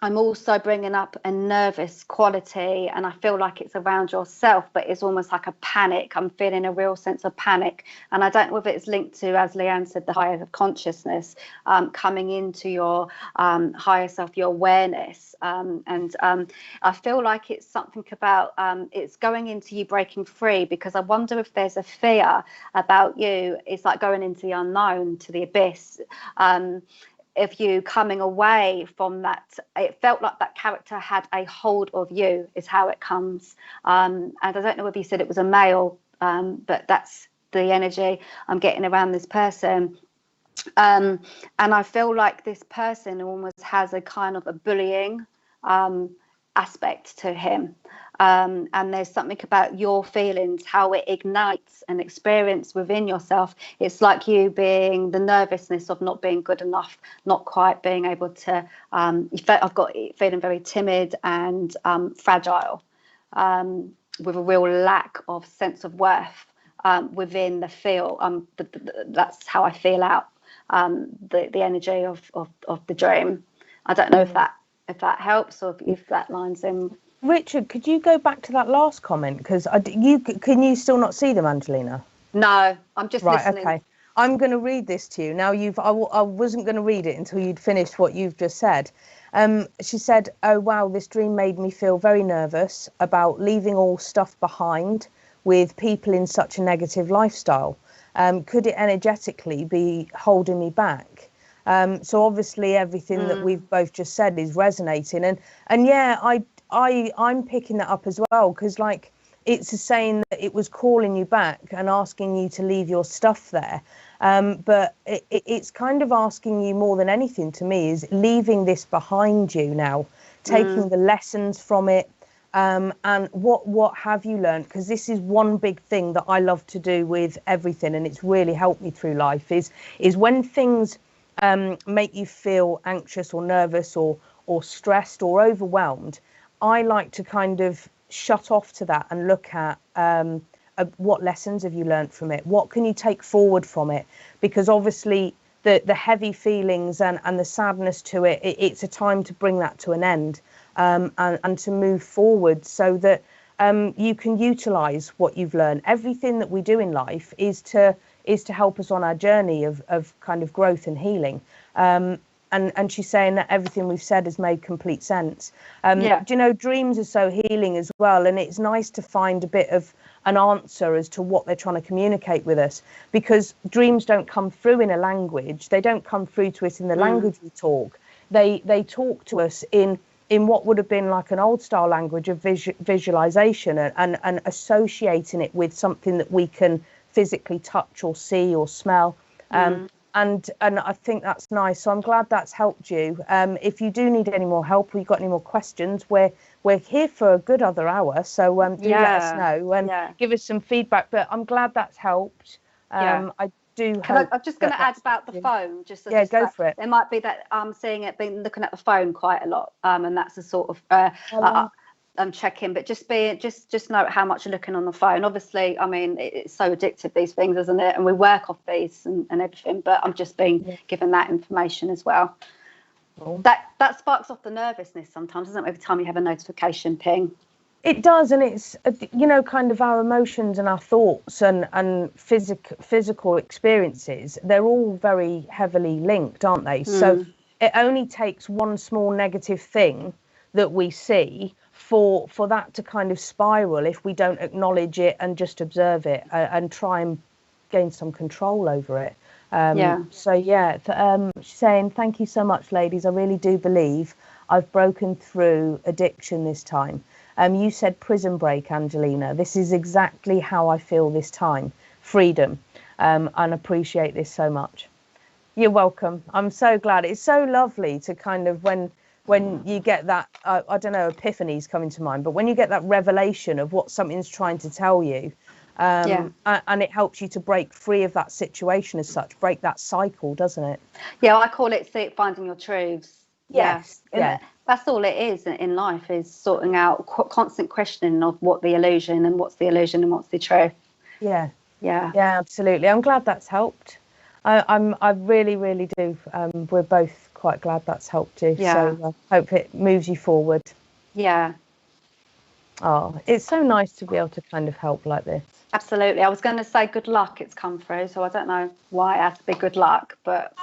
I'm also bringing up a nervous quality, and I feel like it's around yourself, but it's almost like a panic. I'm feeling a real sense of panic, and I don't know if it's linked to, as Leanne said, the higher consciousness coming into your higher self, your awareness, and I feel like it's something about it's going into you breaking free, because I wonder if there's a fear about you. It's like going into the unknown, to the abyss. If you coming away from that, it felt like that character had a hold of you, is how it comes. And I don't know if you said it was a male, but that's the energy I'm getting around this person. And I feel like this person almost has a kind of a bullying aspect to him. And there's something about your feelings, how it ignites an experience within yourself. It's like you being the nervousness of not being good enough, not quite being able to. I've got feeling very timid and fragile, with a real lack of sense of worth within the feel. That's how I feel out the energy of the dream. I don't know if that helps or if that lines in. Richard, could you go back to that last comment? Because can you still not see them, Angelina? No, I'm just listening. Okay. I'm going to read this to you. Now, I wasn't going to read it until you'd finished what you've just said. She said, "Oh, wow, this dream made me feel very nervous about leaving all stuff behind with people in such a negative lifestyle. Could it energetically be holding me back?" So obviously everything that we've both just said is resonating. And yeah, I'm picking that up as well, because like it's saying that it was calling you back and asking you to leave your stuff there. But it's kind of asking you more than anything to me is leaving this behind you now, taking the lessons from it. And what have you learned? Because this is one big thing that I love to do with everything, and it's really helped me through life, is when things make you feel anxious or nervous or stressed or overwhelmed, I like to kind of shut off to that and look at what lessons have you learned from it? What can you take forward from it? Because obviously the heavy feelings and the sadness to it, it's a time to bring that to an end, and to move forward so that you can utilize what you've learned. Everything that we do in life is to help us on our journey of kind of growth and healing. And she's saying that everything we've said has made complete sense. Do you know, dreams are so healing as well, and it's nice to find a bit of an answer as to what they're trying to communicate with us, because dreams don't come through in a language. They don't come through to us in the language we talk. They talk to us in what would have been like an old style language of visualization and associating it with something that we can physically touch or see or smell. And I think that's nice. So I'm glad that's helped you. If you do need any more help or you've got any more questions, we're here for a good other hour. So do let us know and give us some feedback. But I'm glad that's helped. I do hope. I'm just going to add about the phone. Go for it. There might be that I'm seeing it being looking at the phone quite a lot, and that's a sort of. I'm checking, but just note how much you're looking on the phone. Obviously, I mean, it's so addictive, these things, isn't it? And we work off these and everything, but I'm just being given that information as well. Cool. That sparks off the nervousness sometimes, doesn't it? Every time you have a notification ping. It does, and it's, you know, kind of our emotions and our thoughts and physical experiences, they're all very heavily linked, aren't they? So it only takes one small negative thing that we see for that to kind of spiral if we don't acknowledge it and just observe it and try and gain some control over it. She's saying, "Thank you so much, ladies. I really do believe I've broken through addiction this time." You said prison break, Angelina. This is exactly how I feel this time. Freedom. And appreciate this so much. You're welcome. I'm so glad. It's so lovely to kind of when you get that, I don't know, epiphany's coming to mind, but when you get that revelation of what something's trying to tell you, and it helps you to break free of that situation as such, break that cycle, doesn't it? Yeah, I call it finding your truths. Yes. Yeah. That's all it is in life, is sorting out constant questioning of what the illusion and what's the illusion and what's the truth. Yeah, absolutely. I'm glad that's helped. I really, really do. We're both quite glad that's helped you. So I hope it moves you forward. Yeah. Oh, it's so nice to be able to kind of help like this. Absolutely. I was going to say good luck, it's come through, so I don't know why it has to be good luck, but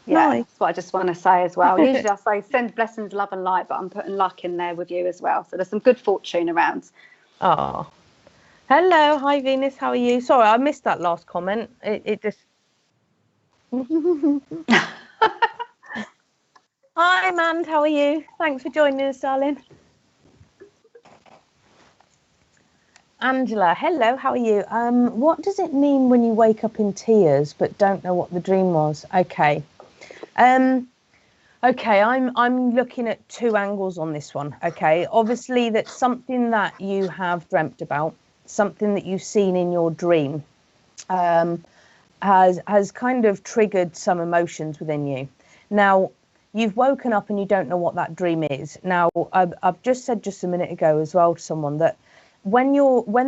nice. That's what I just want to say as well. Usually I say send blessings, love and light, but I'm putting luck in there with you as well, so there's some good fortune around. Oh, hello. Hi Venus, how are you? Sorry, I missed that last comment. It just Hi Mand, how are you? Thanks for joining us, darling. Angela, hello, how are you? What does it mean when you wake up in tears but don't know what the dream was? Okay. Um, okay, I'm looking at two angles on this one. Okay. Obviously that's something that you have dreamt about, something that you've seen in your dream, um, has kind of triggered some emotions within you. Now, you've woken up and you don't know what that dream is. Now, I've just said just a minute ago as well to someone that when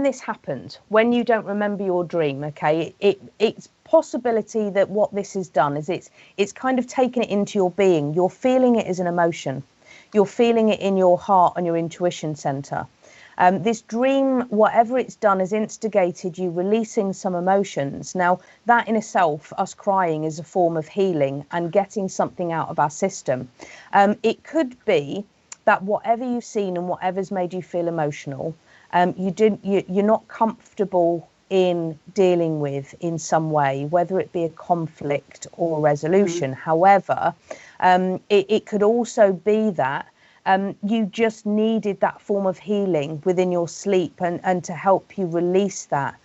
this happened, when you don't remember your dream, okay, it's possibility that what this has done is it's kind of taken it into your being. You're feeling it as an emotion. You're feeling it in your heart and your intuition center. This dream, whatever it's done, has instigated you releasing some emotions. Now, that in itself, us crying, is a form of healing and getting something out of our system. It could be that whatever you've seen and whatever's made you feel emotional, you're not comfortable in dealing with in some way, whether it be a conflict or resolution. However, it could also be that you just needed that form of healing within your sleep and to help you release that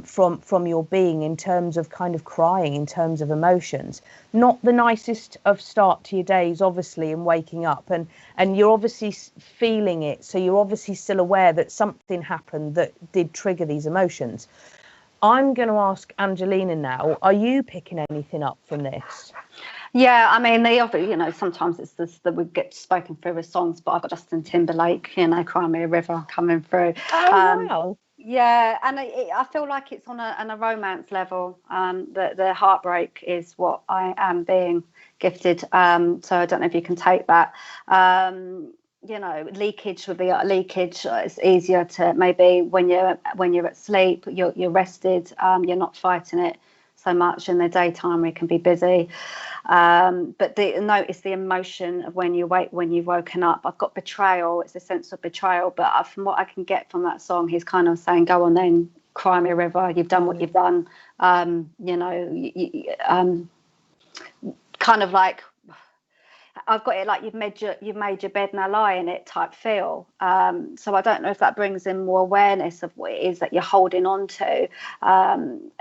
from your being in terms of kind of crying, in terms of emotions. Not the nicest of start to your days, obviously, and waking up and you're obviously feeling it. So you're obviously still aware that something happened that did trigger these emotions. I'm going to ask Angelina now, are you picking anything up from this? Yeah, I mean, sometimes it's this that we get spoken through with songs, but I've got Justin Timberlake, Cry Me a River coming through. Oh, wow. Yeah, and I feel like it's on a romance level. The heartbreak is what I am being gifted. So I don't know if you can take that. Leakage would be leakage. It's easier to maybe when you're at sleep, you're rested, you're not fighting it so much. In the daytime, we can be busy. But notice the emotion of when you've woken up. I've got betrayal. It's a sense of betrayal. But from what I can get from that song, he's kind of saying, "Go on, then, cry me a river. You've done what you've done." Kind of like I've got it like you've made your bed, now lie in it type feel. So I don't know if that brings in more awareness of what it is that you're holding on to.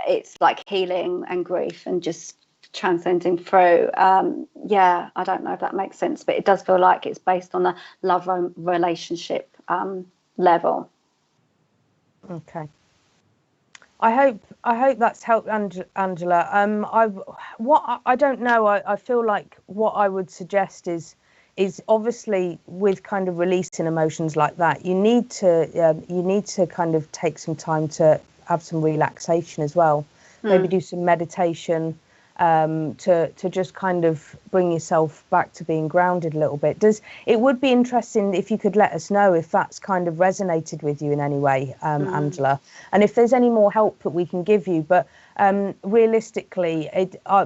It's like healing and grief and just transcending through. I don't know if that makes sense, but it does feel like it's based on a love relationship level. Okay. I hope that's helped, Angela. I don't know. I feel like what I would suggest is obviously with kind of releasing emotions like that, you need to kind of take some time to have some relaxation as well. Maybe do some meditation, to just kind of bring yourself back to being grounded a little bit. It would be interesting if you could let us know if that's kind of resonated with you in any way, Angela, and if there's any more help that we can give you. But realistically,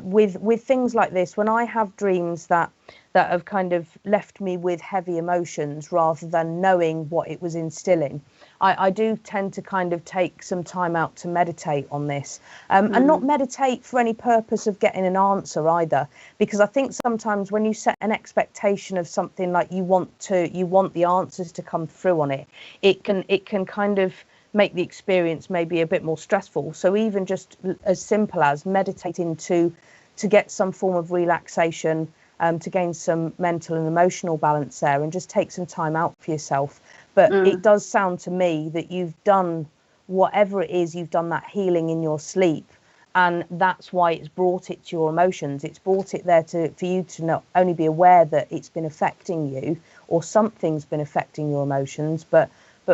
with things like this, when I have dreams that have kind of left me with heavy emotions rather than knowing what it was instilling, I do tend to kind of take some time out to meditate on this, and not meditate for any purpose of getting an answer either, because I think sometimes when you set an expectation of something, like you want the answers to come through on it, it can kind of make the experience maybe a bit more stressful. So even just as simple as meditating to get some form of relaxation, to gain some mental and emotional balance there, and just take some time out for yourself. But it does sound to me that you've done whatever it is, you've done that healing in your sleep, and that's why it's brought it to your emotions. It's brought it there for you to not only be aware that it's been affecting you, or something's been affecting your emotions, but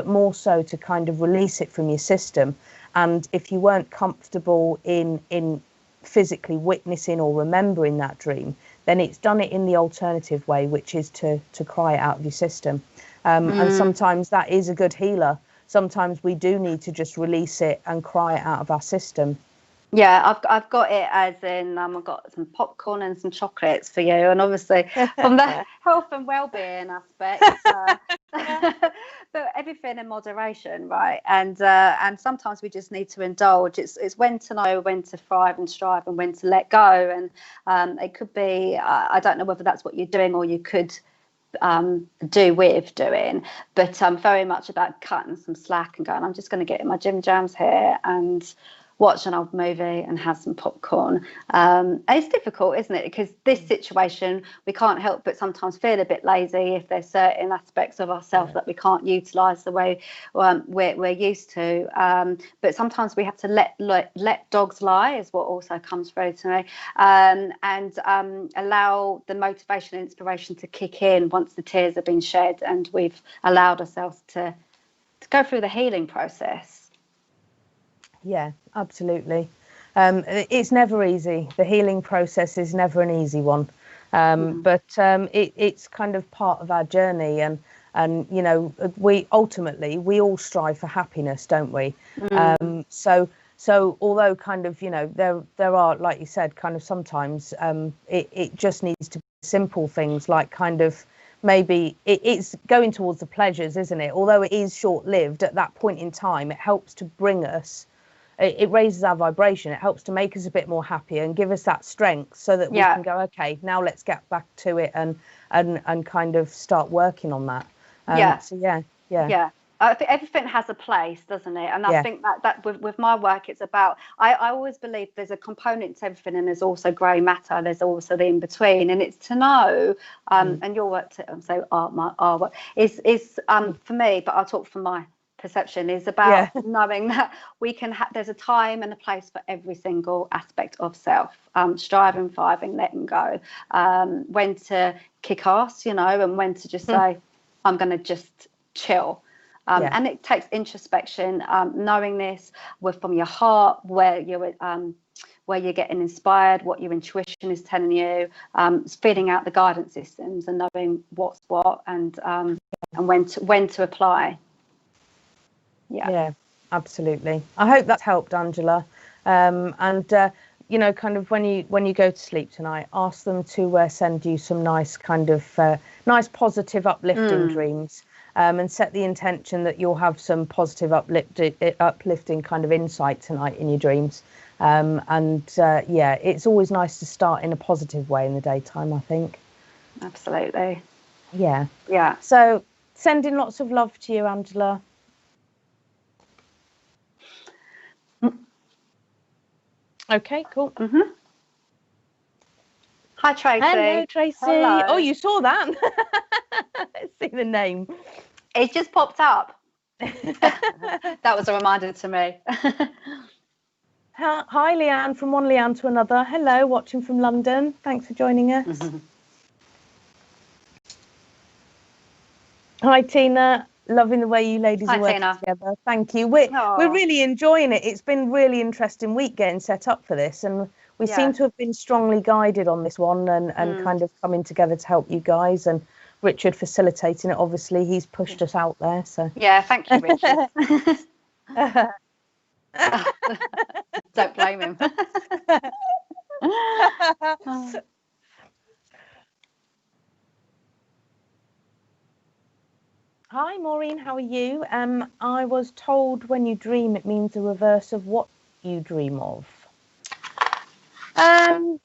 more so to kind of release it from your system. And if you weren't comfortable in physically witnessing or remembering that dream, then it's done it in the alternative way, which is to cry it out of your system. And sometimes that is a good healer. Sometimes we do need to just release it and cry it out of our system. Yeah, I've got it as in I've got some popcorn and some chocolates for you, and obviously from the health and well-being aspect, but everything in moderation, right? And sometimes we just need to indulge. It's when to know when to thrive and strive, and when to let go. And it could be I don't know whether that's what you're doing, or you could do with doing, but very much about cutting some slack and going, I'm just going to get in my gym jams here and watch an old movie and have some popcorn. And it's difficult, isn't it? Because this situation, we can't help but sometimes feel a bit lazy if there's certain aspects of ourselves that we can't utilise the way we're used to. But sometimes we have to let dogs lie, is what also comes through to me, and allow the motivation and inspiration to kick in once the tears have been shed and we've allowed ourselves to go through the healing process. Yeah, absolutely. It's never easy. The healing process is never an easy one, but it's kind of part of our journey, and you know, we all strive for happiness, don't we? So although kind of, you know, there are, like you said, kind of sometimes it just needs to be simple things like kind of maybe it's going towards the pleasures, isn't it? Although it is short-lived at that point in time, it helps to bring us. It raises our vibration. It helps to make us a bit more happier and give us that strength so that we can go, okay, now let's get back to it and kind of start working on that. So yeah. I think everything has a place, doesn't it? And I think that with my work, it's about, I always believe there's a component to everything, and there's also grey matter, there's also the in between, and it's to know, and your work, so our work is for me, but I'll talk from my perception, is about knowing that we can there's a time and a place for every single aspect of self, striving, thriving, letting go, when to kick ass, you know, and when to just say, I'm going to just chill. And it takes introspection, knowing this from your heart, where you're getting inspired, what your intuition is telling you, feeling out the guidance systems and knowing what's what, and when to apply. Yeah, absolutely. I hope that's helped, Angela. And you know, kind of when you go to sleep tonight, ask them to send you some nice kind of nice, positive, uplifting dreams, and set the intention that you'll have some positive, uplifting kind of insight tonight in your dreams. Yeah, it's always nice to start in a positive way in the daytime, I think. Absolutely. Yeah. Yeah. So sending lots of love to you, Angela. Okay, cool. Hi, Tracy. Hello, Tracy. Hello. Oh, you saw that? Let's see the name. It just popped up. That was a reminder to me. Hi, Leanne, from one Leanne to another. Hello, watching from London. Thanks for joining us. Hi, Tina. Loving the way you ladies are working together. Thank you. We're really enjoying it. It's been really interesting week getting set up for this, and we seem to have been strongly guided on this one and kind of coming together to help you guys, and Richard facilitating it. Obviously, he's pushed us out there. So yeah, thank you, Richard. Don't blame him. Hi, Maureen, how are you? I was told when you dream, it means the reverse of what you dream of. I'm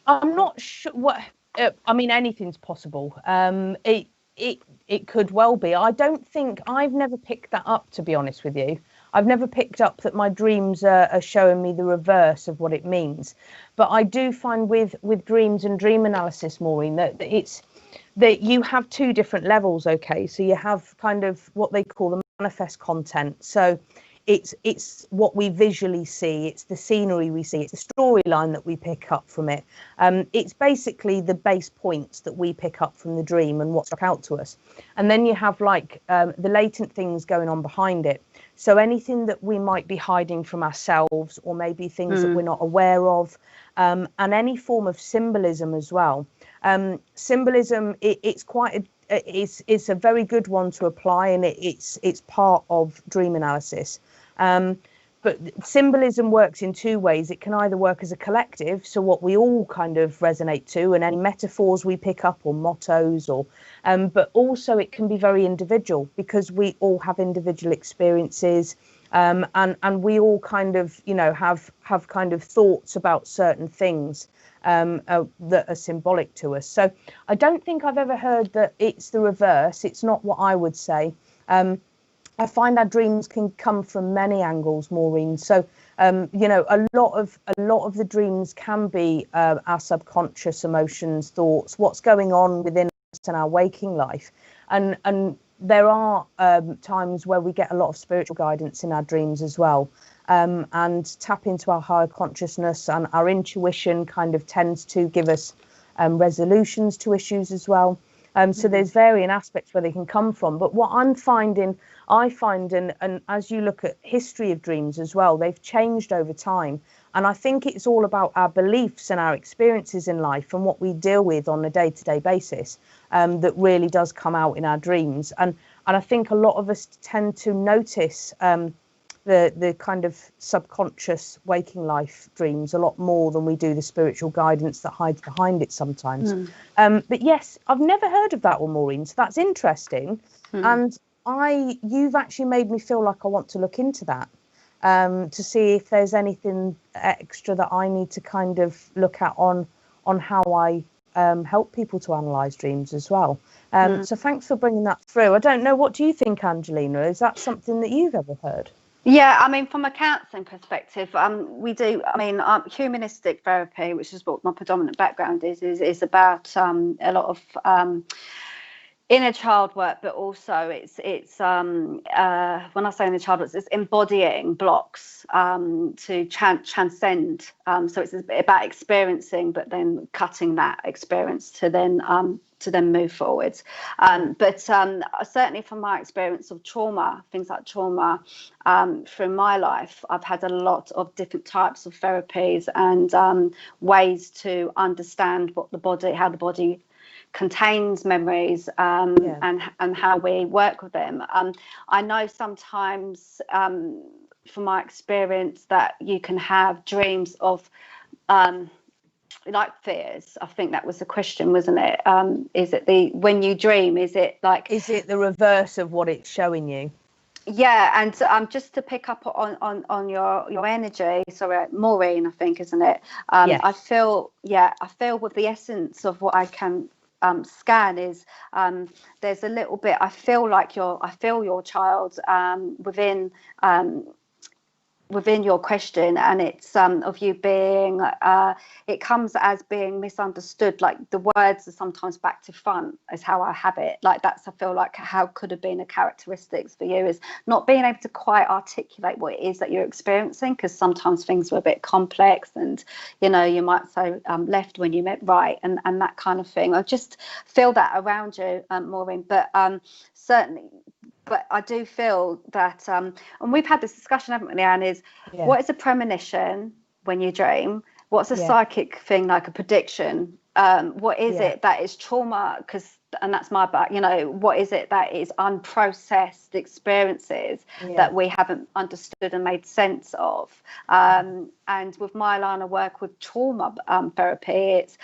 not sure what. I mean, anything's possible. It could well be. I don't think I've never picked that up, to be honest with you. I've never picked up that my dreams are showing me the reverse of what it means. But I do find with dreams and dream analysis, Maureen, that you have two different levels. Okay, so you have kind of what they call the manifest content. So it's what we visually see, it's the scenery we see, it's the storyline that we pick up from it. It's basically the base points that we pick up from the dream and what's stuck out to us. And then you have like the latent things going on behind it. So anything that we might be hiding from ourselves, or maybe things that we're not aware of, and any form of symbolism as well. Symbolism, it's quite it's a very good one to apply, and it's part of dream analysis. But symbolism works in two ways. It can either work as a collective, so what we all kind of resonate to, and any metaphors we pick up or mottos, or but also it can be very individual, because we all have individual experiences, and we all kind of, you know, have kind of thoughts about certain things. that are symbolic to us. So I don't think I've ever heard that it's the reverse. It's not what I would say. I find our dreams can come from many angles, Maureen. So, you know, a lot of the dreams can be our subconscious emotions, thoughts, what's going on within us in our waking life, and there are times where we get a lot of spiritual guidance in our dreams as well, and tap into our higher consciousness, and our intuition kind of tends to give us resolutions to issues as well. So there's varying aspects where they can come from. But what I find, and as you look at history of dreams as well, they've changed over time. And I think it's all about our beliefs and our experiences in life and what we deal with on a day-to-day basis, that really does come out in our dreams. And I think a lot of us tend to notice the kind of subconscious waking life dreams a lot more than we do the spiritual guidance that hides behind it sometimes. But yes, I've never heard of that one, Maureen, so that's interesting. And you've actually made me feel like I want to look into that, to see if there's anything extra that I need to kind of look at on how I help people to analyse dreams as well. So thanks for bringing that through. I don't know, what do you think, Angelina? Is that something that you've ever heard? Yeah, I mean, from a counselling perspective, we do. I mean, humanistic therapy, which is what my predominant background is about a lot of inner child work, but also it's when I say inner child work, it's embodying blocks to transcend. So it's about experiencing, but then cutting that experience to then move forwards. But certainly from my experience of trauma, things like trauma, through my life, I've had a lot of different types of therapies and ways to understand how the body contains memories, and how we work with them. I know sometimes, from my experience, that you can have dreams of like fears. I think that was the question, wasn't it? Is it when you dream, is it the reverse of what it's showing you? Yeah, and just to pick up on your energy, sorry, Maureen, I think, isn't it? Yes. I feel with the essence of what I can scan is there's a little bit. I feel your child within your question, and it's of you being it comes as being misunderstood, like the words are sometimes back to front is how I have it. Like that's, I feel like, how could have been a characteristics for you, is not being able to quite articulate what it is that you're experiencing, because sometimes things are a bit complex, and you know, you might say left when you meant right, and that kind of thing. I just feel that around you, Maureen, but certainly. But I do feel that, and we've had this discussion, haven't we, Leanne, is what is a premonition when you dream? What's a psychic thing, like a prediction? What is it that is trauma? And that's my back, you know, what is it that is unprocessed experiences that we haven't understood and made sense of? And with my line of work with trauma therapy, it's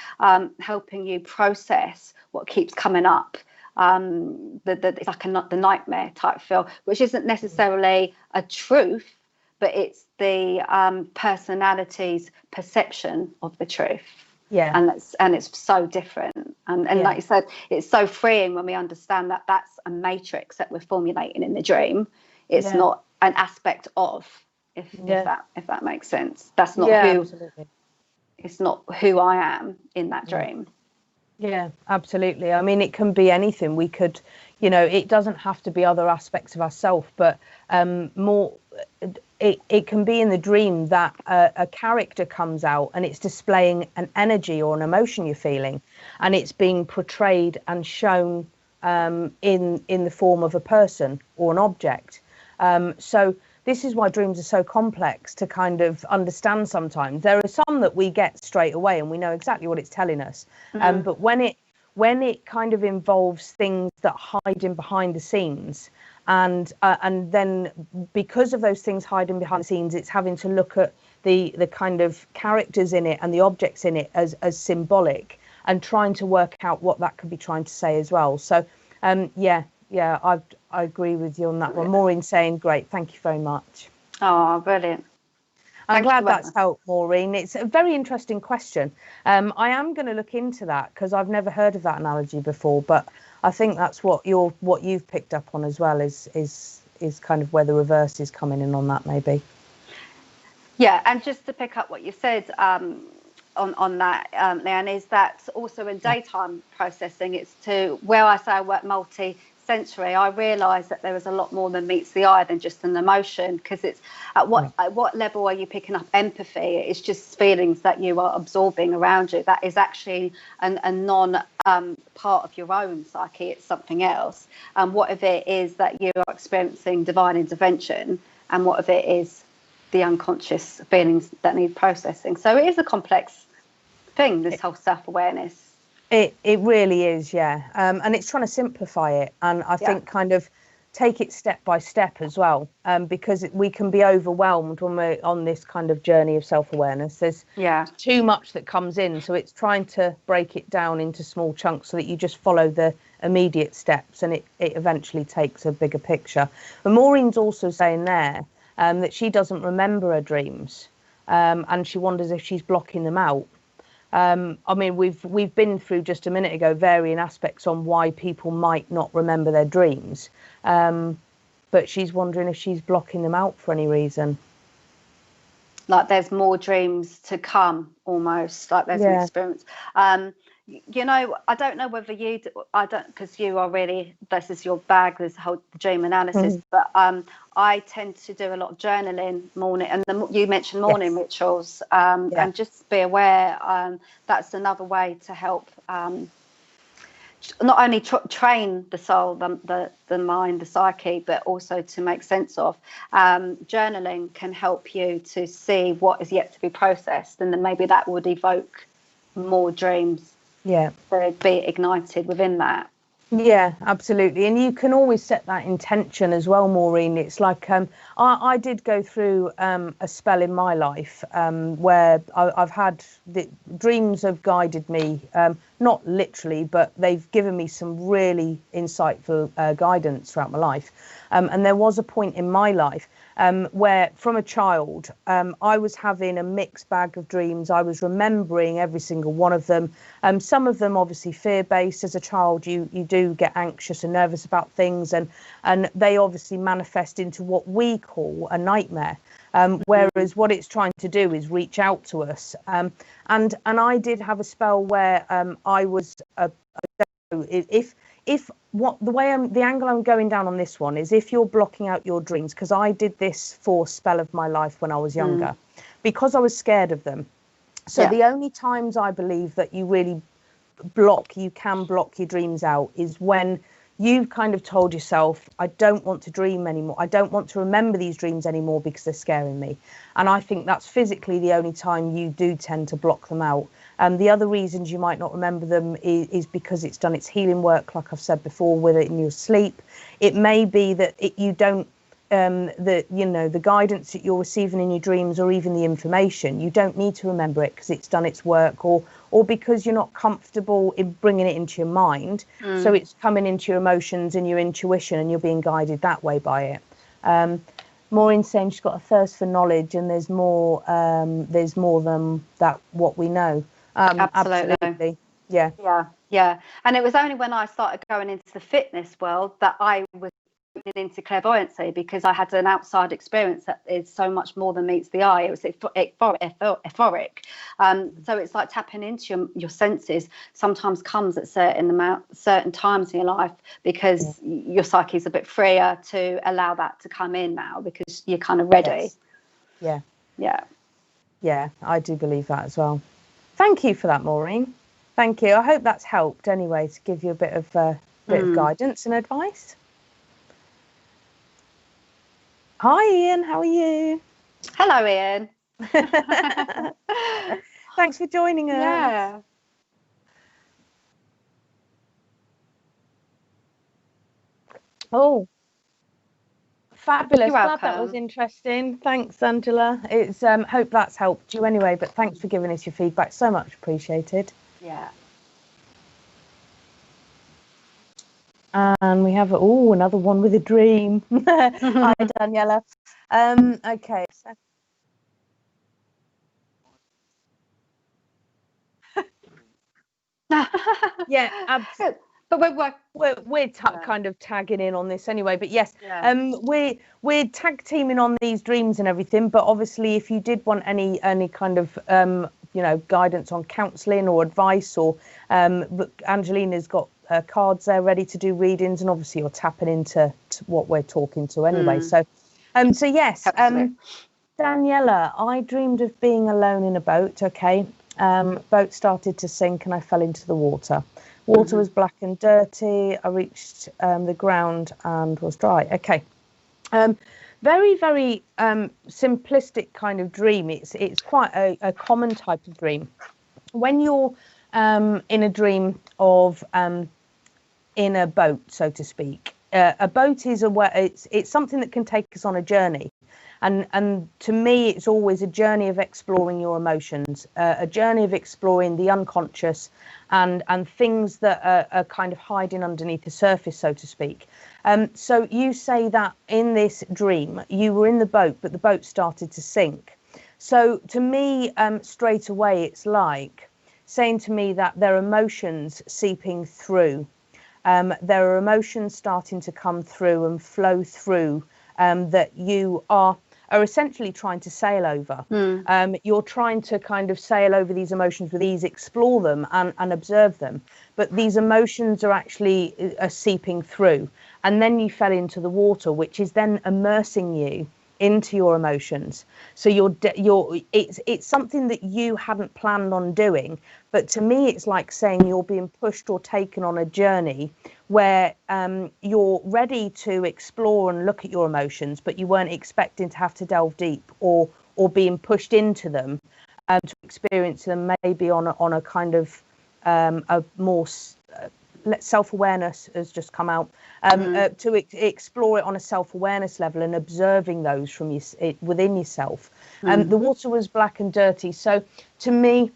helping you process what keeps coming up. It's like the nightmare type feel, which isn't necessarily a truth, but it's the personality's perception of the truth. And it's so different, and like you said, it's so freeing when we understand that that's a matrix that we're formulating in the dream. It's not an aspect of, if that makes sense. That's not who. Absolutely. It's not who I am in that dream. Yeah, absolutely. I mean, it can be anything. We could, you know, it doesn't have to be other aspects of ourselves, but more, it can be in the dream that a character comes out and it's displaying an energy or an emotion you're feeling, and it's being portrayed and shown in the form of a person or an object. So this is why dreams are so complex to kind of understand sometimes. There are some that we get straight away and we know exactly what it's telling us. But when it kind of involves things that hide in behind the scenes, and then because of those things hiding behind the scenes, it's having to look at the kind of characters in it and the objects in it as symbolic, and trying to work out what that could be trying to say as well. So I agree with you on that one. Maureen saying, great, thank you very much. Oh, brilliant. I'm glad that's helped, Maureen. It's a very interesting question. I am going to look into that because I've never heard of that analogy before, but I think that's what you've picked up on as well is kind of where the reverse is coming in on that, maybe. Yeah, and just to pick up what you said on that, Leanne, is that also in daytime processing, it's to where I say I work multi-sensory, I realise that there is a lot more than meets the eye than just an emotion, because it's at what level are you picking up empathy? It's just feelings that you are absorbing around you. That is actually a non part of your own psyche. It's something else. And what if it is that you are experiencing divine intervention, and what if it is the unconscious feelings that need processing? So it is a complex thing, this whole self-awareness. It really is, yeah. And it's trying to simplify it, and I think kind of take it step by step as well, because we can be overwhelmed when we're on this kind of journey of self-awareness. There's too much that comes in, so it's trying to break it down into small chunks so that you just follow the immediate steps, and it eventually takes a bigger picture. But Maureen's also saying there that she doesn't remember her dreams, and she wonders if she's blocking them out. I mean, we've been through just a minute ago varying aspects on why people might not remember their dreams, but she's wondering if she's blocking them out for any reason. Like there's more dreams to come, almost like there's an experience. You know, I don't know whether you do, I don't, because you are really, this is your bag, this whole dream analysis, but I tend to do a lot of journaling morning, and you mentioned morning rituals, and just be aware, that's another way to help not only train the soul, the mind, the psyche, but also to make sense of. Journaling can help you to see what is yet to be processed, and then maybe that would evoke more dreams. To be ignited within that. Yeah, absolutely. And you can always set that intention as well, Maureen. It's like I did go through a spell in my life where I've had the dreams have guided me, not literally, but they've given me some really insightful guidance throughout my life. And there was a point in my life where from a child, I was having a mixed bag of dreams. I was remembering every single one of them. Some of them obviously fear-based. As a child, you do get anxious and nervous about things, and they obviously manifest into what we call a nightmare. Whereas what it's trying to do is reach out to us. And I did have a spell where I was the angle I'm going down on this one is if you're blocking out your dreams, because I did this for a spell of my life when I was younger, because I was scared of them. So the only times I believe that you really can block your dreams out is when you've kind of told yourself, I don't want to dream anymore. I don't want to remember these dreams anymore because they're scaring me. And I think that's physically the only time you do tend to block them out. The other reasons you might not remember them is because it's done its healing work, like I've said before, with it in your sleep. It may be that you don't, the guidance that you're receiving in your dreams, or even the information, you don't need to remember it because it's done its work, or because you're not comfortable in bringing it into your mind. So it's coming into your emotions and your intuition, and you're being guided that way by it. Maureen's saying she's got a thirst for knowledge, and there's more than that what we know. Absolutely. Yeah. And it was only when I started going into the fitness world that I was into clairvoyancy, because I had an outside experience that is so much more than meets the eye. It was euphoric. So it's like tapping into your senses sometimes comes at certain times in your life, because your psyche is a bit freer to allow that to come in now, because you're kind of ready. Yeah, I do believe that as well. Thank you for that, Maureen. Thank you. I hope that's helped anyway, to give you a bit of guidance and advice. Hi, Ian. How are you? Hello, Ian. Thanks for joining us. Yeah. Oh, fabulous. You're Glad welcome. that was interesting. Thanks, Angela. It's hope that's helped you anyway, but thanks for giving us your feedback. So much appreciated. Yeah. And we have another one with a dream. Hi, Daniela. Okay. So Yeah, Good. But we're yeah. kind of tagging in on this anyway. But yes, Yeah. we're tag teaming on these dreams and everything. But obviously, if you did want any kind of guidance on counselling or advice, or look, Angelina's got cards there ready to do readings, and obviously you're tapping into what we're talking to anyway. So yes, Daniela, I dreamed of being alone in a boat. Okay, boat started to sink and I fell into the water. Water was black and dirty. I reached the ground and was dry. Okay. Very, very simplistic kind of dream. It's quite a common type of dream. When you're in a dream of in a boat, so to speak, a boat is it's something that can take us on a journey. And to me, it's always a journey of exploring your emotions, a journey of exploring the unconscious and things that are kind of hiding underneath the surface, so to speak. So you say that in this dream, you were in the boat, but the boat started to sink. So to me, straight away, it's like saying to me that there are emotions seeping through. There are emotions starting to come through and flow through that you are essentially trying to sail over. You're trying to kind of sail over these emotions with ease, explore them and observe them. But these emotions are actually seeping through. And then you fell into the water, which is then immersing you into your emotions. So it's something that you hadn't planned on doing. But to me, it's like saying you're being pushed or taken on a journey where you're ready to explore and look at your emotions, but you weren't expecting to have to delve deep or being pushed into them to experience them maybe on a kind of a more self-awareness has just come out to explore it on a self-awareness level and observing those from within yourself. The water was black and dirty, so to me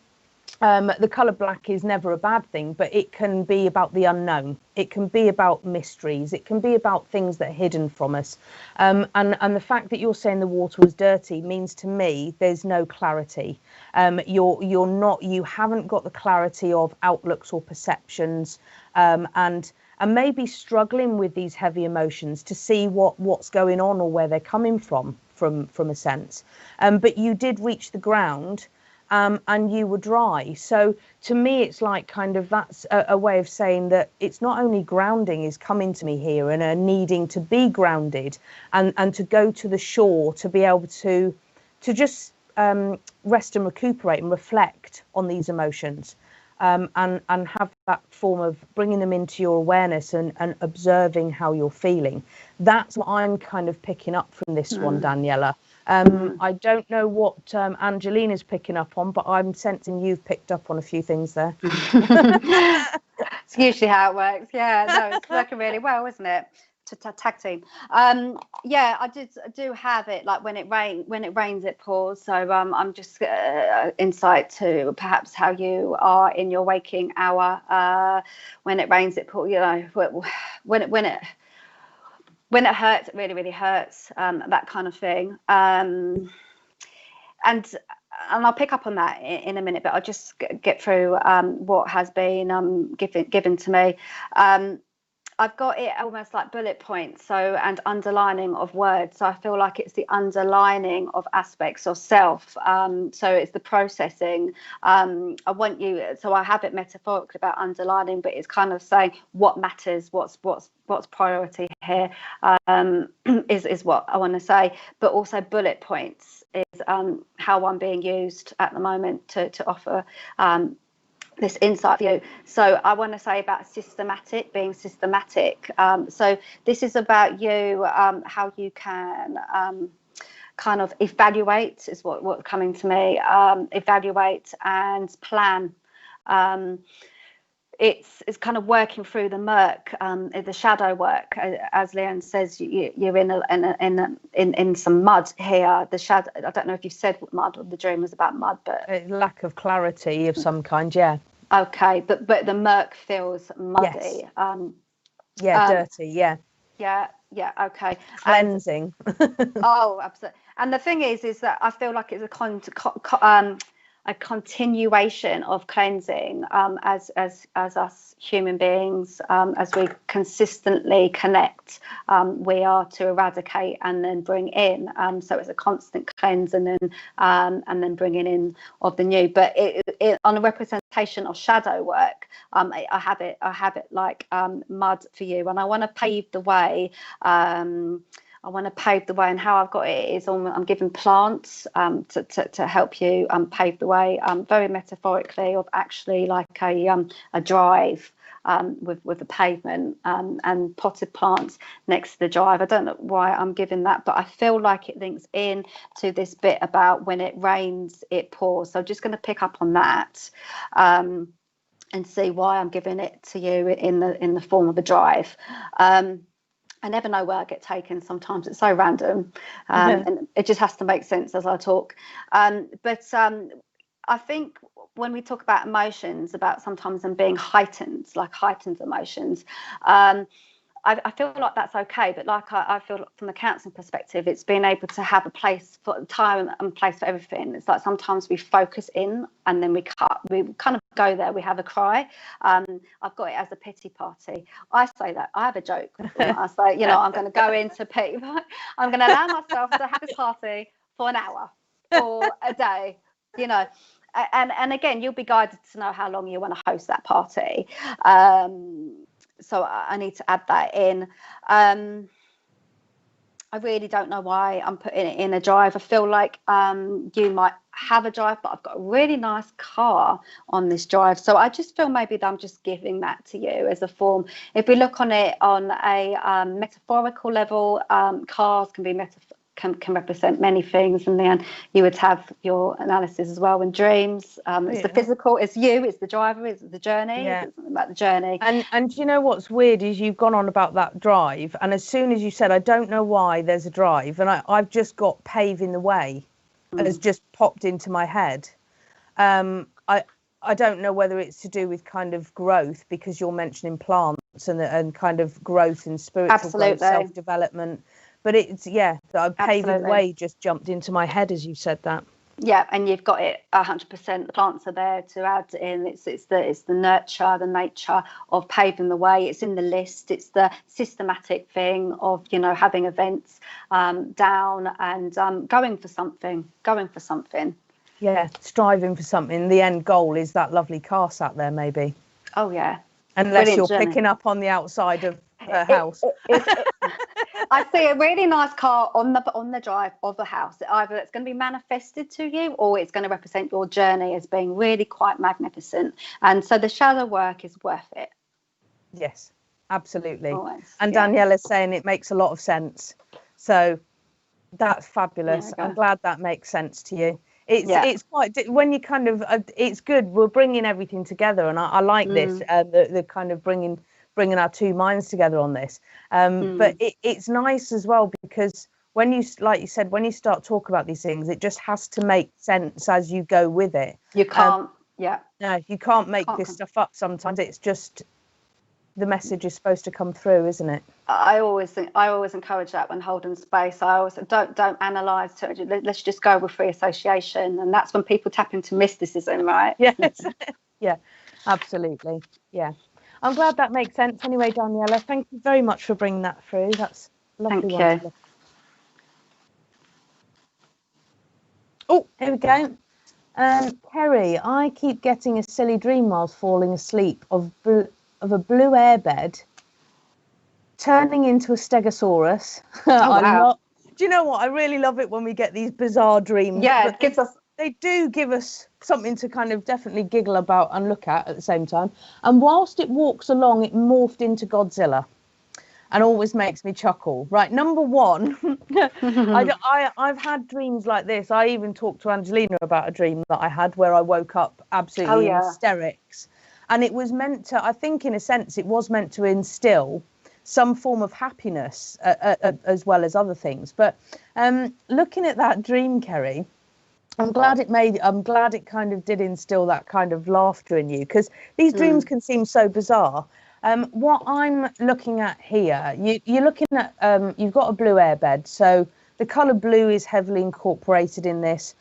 the colour black is never a bad thing, but it can be about the unknown. It can be about mysteries. It can be about things that are hidden from us. And the fact that you're saying the water was dirty means to me there's no clarity. You haven't got the clarity of outlooks or perceptions, and maybe struggling with these heavy emotions to see what's going on or where they're coming from a sense. But you did reach the ground. And you were dry. So to me, it's like kind of that's a way of saying that it's not only grounding is coming to me here and needing to be grounded and to go to the shore to be able to just rest and recuperate and reflect on these emotions and have that form of bringing them into your awareness and observing how you're feeling. That's what I'm kind of picking up from this one, Daniela. I don't know what Angelina's picking up on, but I'm sensing you've picked up on a few things there. It's usually how it works. Yeah, no, it's working really well, isn't it? To tag team. Yeah, I do have it. Like when it rains, it pours. So I'm just insight to perhaps how you are in your waking hour. When it rains, it pours. You know, when it hurts, it really, really hurts. That kind of thing. And I'll pick up on that in a minute, but I'll just get through what has been given to me. I've got it almost like bullet points, and underlining of words. So I feel like it's the underlining of aspects of self. So it's the processing. I want you. So I have it metaphorically about underlining, but it's kind of saying what matters, what's priority here, is what I want to say. But also bullet points is how I'm being used at the moment to offer this insight view. So I want to say about being systematic. So this is about you, how you can kind of evaluate is what's coming to me. Evaluate and plan. It's kind of working through the murk, the shadow work, as Leanne says. You're in some mud here. The shadow. I don't know if you said what mud or the dream was about mud, but a lack of clarity of some kind. Yeah. Okay, but the murk feels muddy. Yes. Dirty. Yeah. Yeah. Okay. Cleansing. Oh, absolutely. And the thing is that I feel like it's a a continuation of cleansing, as us human beings, as we consistently connect, we are to eradicate and then bring in. So it's a constant cleanse and then bringing in of the new. But on a representation of shadow work, I have it like mud for you, and I want to pave the way. And how I've got it is I'm giving plants to help you pave the way, very metaphorically, of actually like a drive with a pavement, and potted plants next to the drive. I don't know why I'm giving that, but I feel like it links in to this bit about when it rains, it pours. So I'm just going to pick up on that. And see why I'm giving it to you in the form of a drive. I never know where I get taken. Sometimes it's so random, and it just has to make sense as I talk. But I think when we talk about emotions, about sometimes them being heightened, like heightened emotions, I feel like that's okay. But like I feel from the counselling perspective, it's being able to have a place for time and place for everything. It's like sometimes we focus in and then we kind of go there. We have a cry. I've got it as a pity party. I say that. I have a joke. I say, I'm going to go into pity. I'm going to allow myself to have this party for an hour or a day, And again, you'll be guided to know how long you want to host that party. So I need to add that in. I really don't know why I'm putting it in a drive. I feel like you might have a drive, but I've got a really nice car on this drive. So I just feel maybe that I'm just giving that to you as a form. If we look on it on a metaphorical level, cars can be can represent many things, and then you would have your analysis as well in dreams. It's the physical, it's you, it's the driver, it's the journey. It's something about the journey. And you know what's weird is you've gone on about that drive, and as soon as you said, I don't know why there's a drive, and I've just got paving the way has just popped into my head. I don't know whether it's to do with kind of growth, because you're mentioning plants and kind of growth and spiritual growth, self-development. But it's, paving the way just jumped into my head as you said that. Yeah, and you've got it 100%. The plants are there to add in. It's the nurture, the nature of paving the way. It's in the list. It's the systematic thing of having events down and going for something. Yeah, striving for something. The end goal is that lovely car sat there, maybe. Oh yeah. Unless you're picking up on the outside of her house. I see a really nice car on the drive of a house. Either it's going to be manifested to you, or it's going to represent your journey as being really quite magnificent. And so the shadow work is worth it. Yes, absolutely. Always, and Daniela's saying it makes a lot of sense. So that's fabulous. I'm glad that makes sense to you. It's quite, when you kind of, it's good. We're bringing everything together, and I like this, the kind of bringing our two minds together on this. But it's nice as well, because when you, like you said, when you start talking about these things, it just has to make sense as you go with it. You can't, no, you can't make this stuff up sometimes. It's just, the message is supposed to come through, isn't it? I always encourage that when holding space. I always don't analyze too much. Let's just go with free association, and that's when people tap into mysticism, right? Yes. Yeah, absolutely. Yeah. I'm glad that makes sense. Anyway, Daniela, thank you very much for bringing that through. That's lovely. Thank you. Oh, here we go. Kerry, I keep getting a silly dream whilst falling asleep of a blue airbed turning into a stegosaurus. Wow. Do you know what? I really love it when we get these bizarre dreams. Yeah, it gives us. They do give us something to kind of definitely giggle about and look at the same time. And whilst it walks along, it morphed into Godzilla, and always makes me chuckle. Right, number one, I've had dreams like this. I even talked to Angelina about a dream that I had where I woke up absolutely in hysterics. And it was meant to, I think in a sense, it was meant to instill some form of happiness as well as other things. But looking at that dream, Kerry, I'm glad it kind of did instill that kind of laughter in you, because these dreams can seem so bizarre. What I'm looking at here, you're looking at, you've got a blue airbed. So the colour blue is heavily incorporated in this.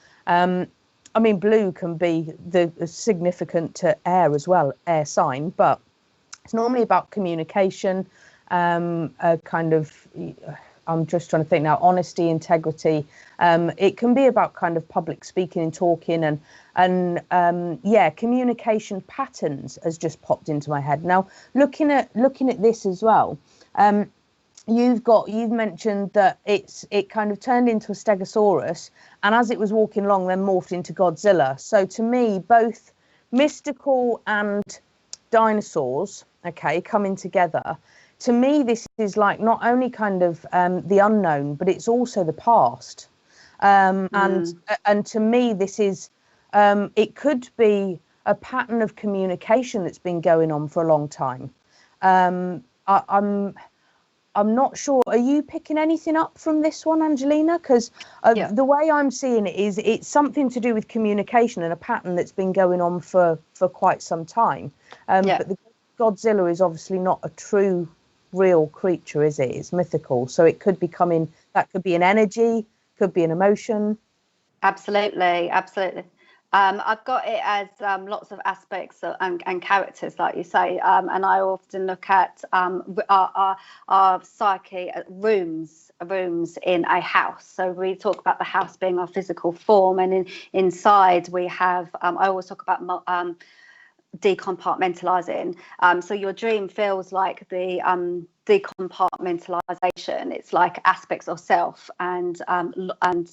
I mean, blue can be the significant to air as well, air sign, but it's normally about communication, a kind of, I'm just trying to think now, honesty, integrity. It can be about kind of public speaking and talking, and yeah, communication patterns has just popped into my head. Now, looking at this as well, you've mentioned that it kind of turned into a stegosaurus, and as it was walking along, then morphed into Godzilla. So to me, both mystical and dinosaurs, okay, coming together. To me, this is like not only kind of the unknown, but it's also the past. And to me, this is it could be a pattern of communication that's been going on for a long time. I'm not sure. Are you picking anything up from this one, Angelina? Because the way I'm seeing it is it's something to do with communication and a pattern that's been going on for quite some time. But the Godzilla is obviously not a true, real creature, is it? It's mythical. So it could be coming, that could be an energy, could be an emotion. Absolutely, absolutely. I've got it as lots of aspects and characters, like you say, and I often look at our psyche, rooms in a house. So we talk about the house being our physical form, and inside we have. I always talk about decompartmentalizing. So your dream feels like the decompartmentalization. It's like aspects of self, and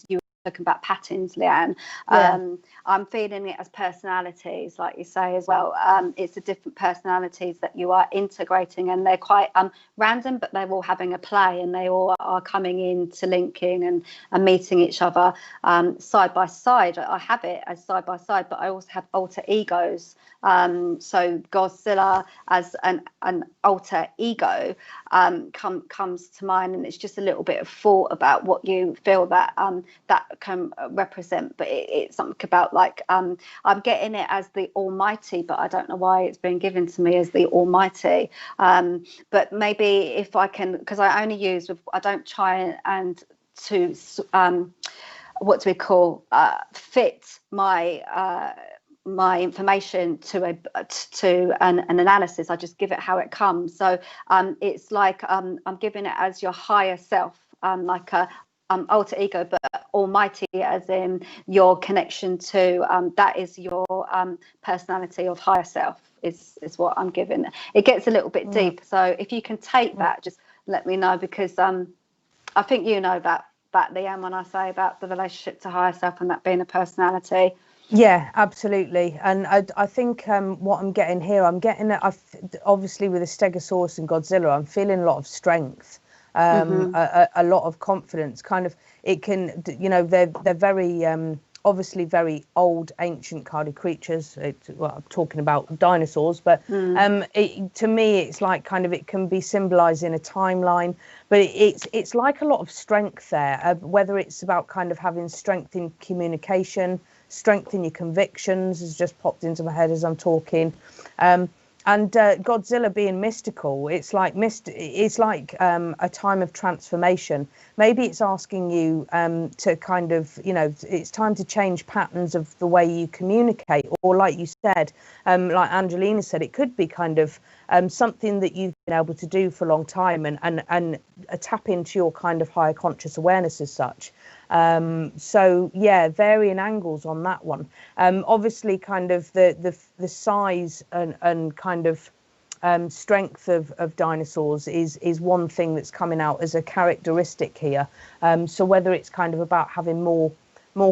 you. Talking about patterns, Leanne. I'm feeling it as personalities, like you say as well. It's the different personalities that you are integrating, and they're quite random, but they're all having a play, and they all are coming into linking and meeting each other side by side. I have it as side by side, but I also have alter egos. So Godzilla as an alter ego comes to mind, and it's just a little bit of thought about what you feel that that can represent. But it's something about like I'm getting it as the Almighty, but I don't know why it's been given to me as the Almighty. But maybe if I can, because I only use I don't try and to what do we call fit my information to an analysis. I just give it how it comes. So it's like I'm giving it as your higher self, like a alter ego, but Almighty as in your connection to that is your personality of higher self is what I'm giving. It gets a little bit deep. So if you can take that, just let me know, because I think you know that Leanne, when I say about the relationship to higher self and that being a personality. Yeah, absolutely. And I think what I'm getting here, obviously with the Stegosaurus and Godzilla, I'm feeling a lot of strength, a lot of confidence. Kind of, it can, they're very obviously very old, ancient kind of creatures. Well, I'm talking about dinosaurs, but to me, it's like kind of, it can be symbolised in a timeline. But it's like a lot of strength there, whether it's about kind of having strength in communication, strength in your convictions has just popped into my head as I'm talking. And Godzilla being mystical, it's like a time of transformation. Maybe it's asking you to kind of, it's time to change patterns of the way you communicate, or like you said, like Angelina said, it could be kind of something that you've been able to do for a long time, and tap into your kind of higher conscious awareness as such. So yeah, varying angles on that one. Obviously kind of the size and kind of strength of dinosaurs is one thing that's coming out as a characteristic here. So whether it's kind of about having more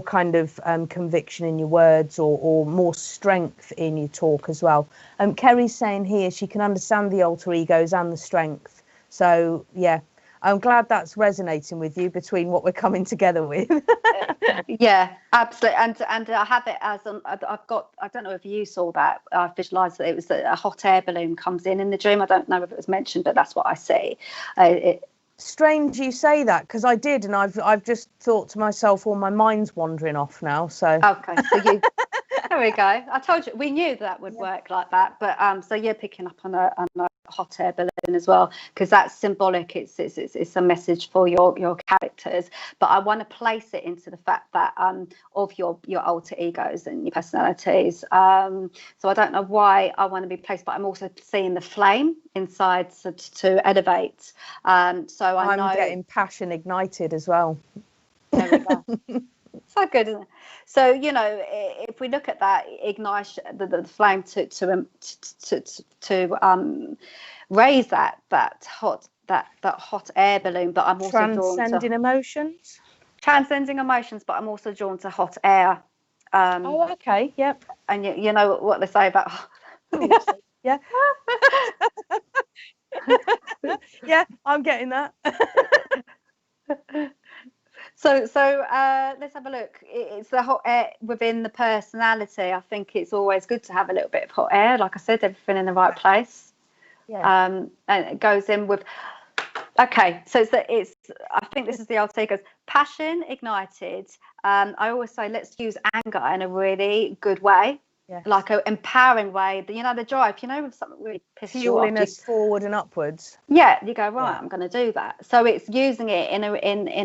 kind of conviction in your words, or more strength in your talk as well. Kerry's saying here she can understand the alter egos and the strength. So yeah, I'm glad that's resonating with you between what we're coming together with. Yeah, absolutely. And I have it as I've got, I don't know if you saw that, I visualised that it was a hot air balloon comes in the dream. I don't know if it was mentioned, but that's what I see. Strange you say that, because I did, and I've just thought to myself, well, my mind's wandering off now. So okay, so you There we go. I told you we knew that would work like that. But so you're picking up on a hot air balloon as well, because that's symbolic. It's a message for your characters. But I want to place it into the fact that of your alter egos and your personalities. So I don't know why I want to be placed, but I'm also seeing the flame inside to elevate. So I'm getting passion ignited as well. There we go. So good, isn't it? So if we look at that, ignite the flame to raise that hot air balloon. But I'm also transcending emotions. Transcending emotions, but I'm also drawn to hot air. Oh, okay, yep. And you know what they say about yeah. Yeah, I'm getting that. So let's have a look. It's the hot air within the personality. I think it's always good to have a little bit of hot air. Like I said, everything in the right place. Yeah. And it goes in with. Okay, so it's. I think this is the alter egos. Passion ignited. I always say let's use anger in a really good way. Yes. Like an empowering way. The drive. If something really pisses you off, fueling us forward and upwards. Yeah, you go right. Yeah. I'm going to do that. So it's using it in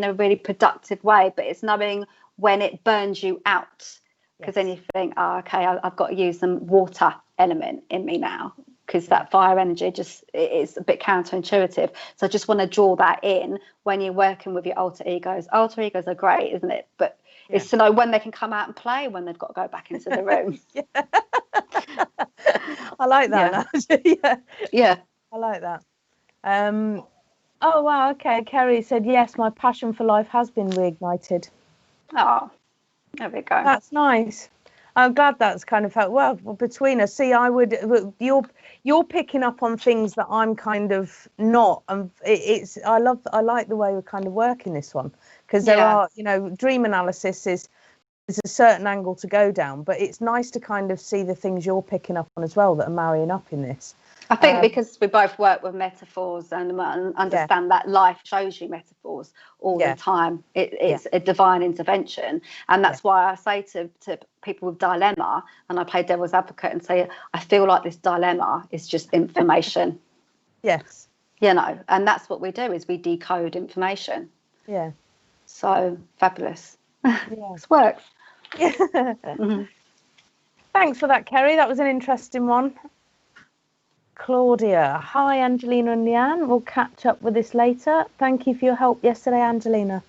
a really productive way, but it's knowing when it burns you out, because then you think, okay, I've got to use some water element in me now, because that fire energy it's a bit counterintuitive. So I just want to draw that in when you're working with your alter egos. Alter egos are great, isn't it? But it's to know when they can come out and play, when they've got to go back into the room. I like that. Yeah. I like that. Oh wow, okay. Kerry said yes, my passion for life has been reignited. Oh, there we go. That's nice. I'm glad that's kind of felt well between us. See, you're picking up on things that I'm kind of not. I like the way we're kind of working this one, because there are, dream analysis is a certain angle to go down, but it's nice to kind of see the things you're picking up on as well that are marrying up in this. I think because we both work with metaphors and understand that life shows you metaphors all the time. It's a divine intervention. And that's why I say to people with dilemma, and I play devil's advocate and say, I feel like this dilemma is just information. Yes. And that's what we do, is we decode information. Yeah. So fabulous. Yeah. This works. Yeah. Mm-hmm. Thanks for that, Kerry. That was an interesting one. Claudia, hi Angelina and Leanne. We'll catch up with this later. Thank you for your help yesterday, Angelina.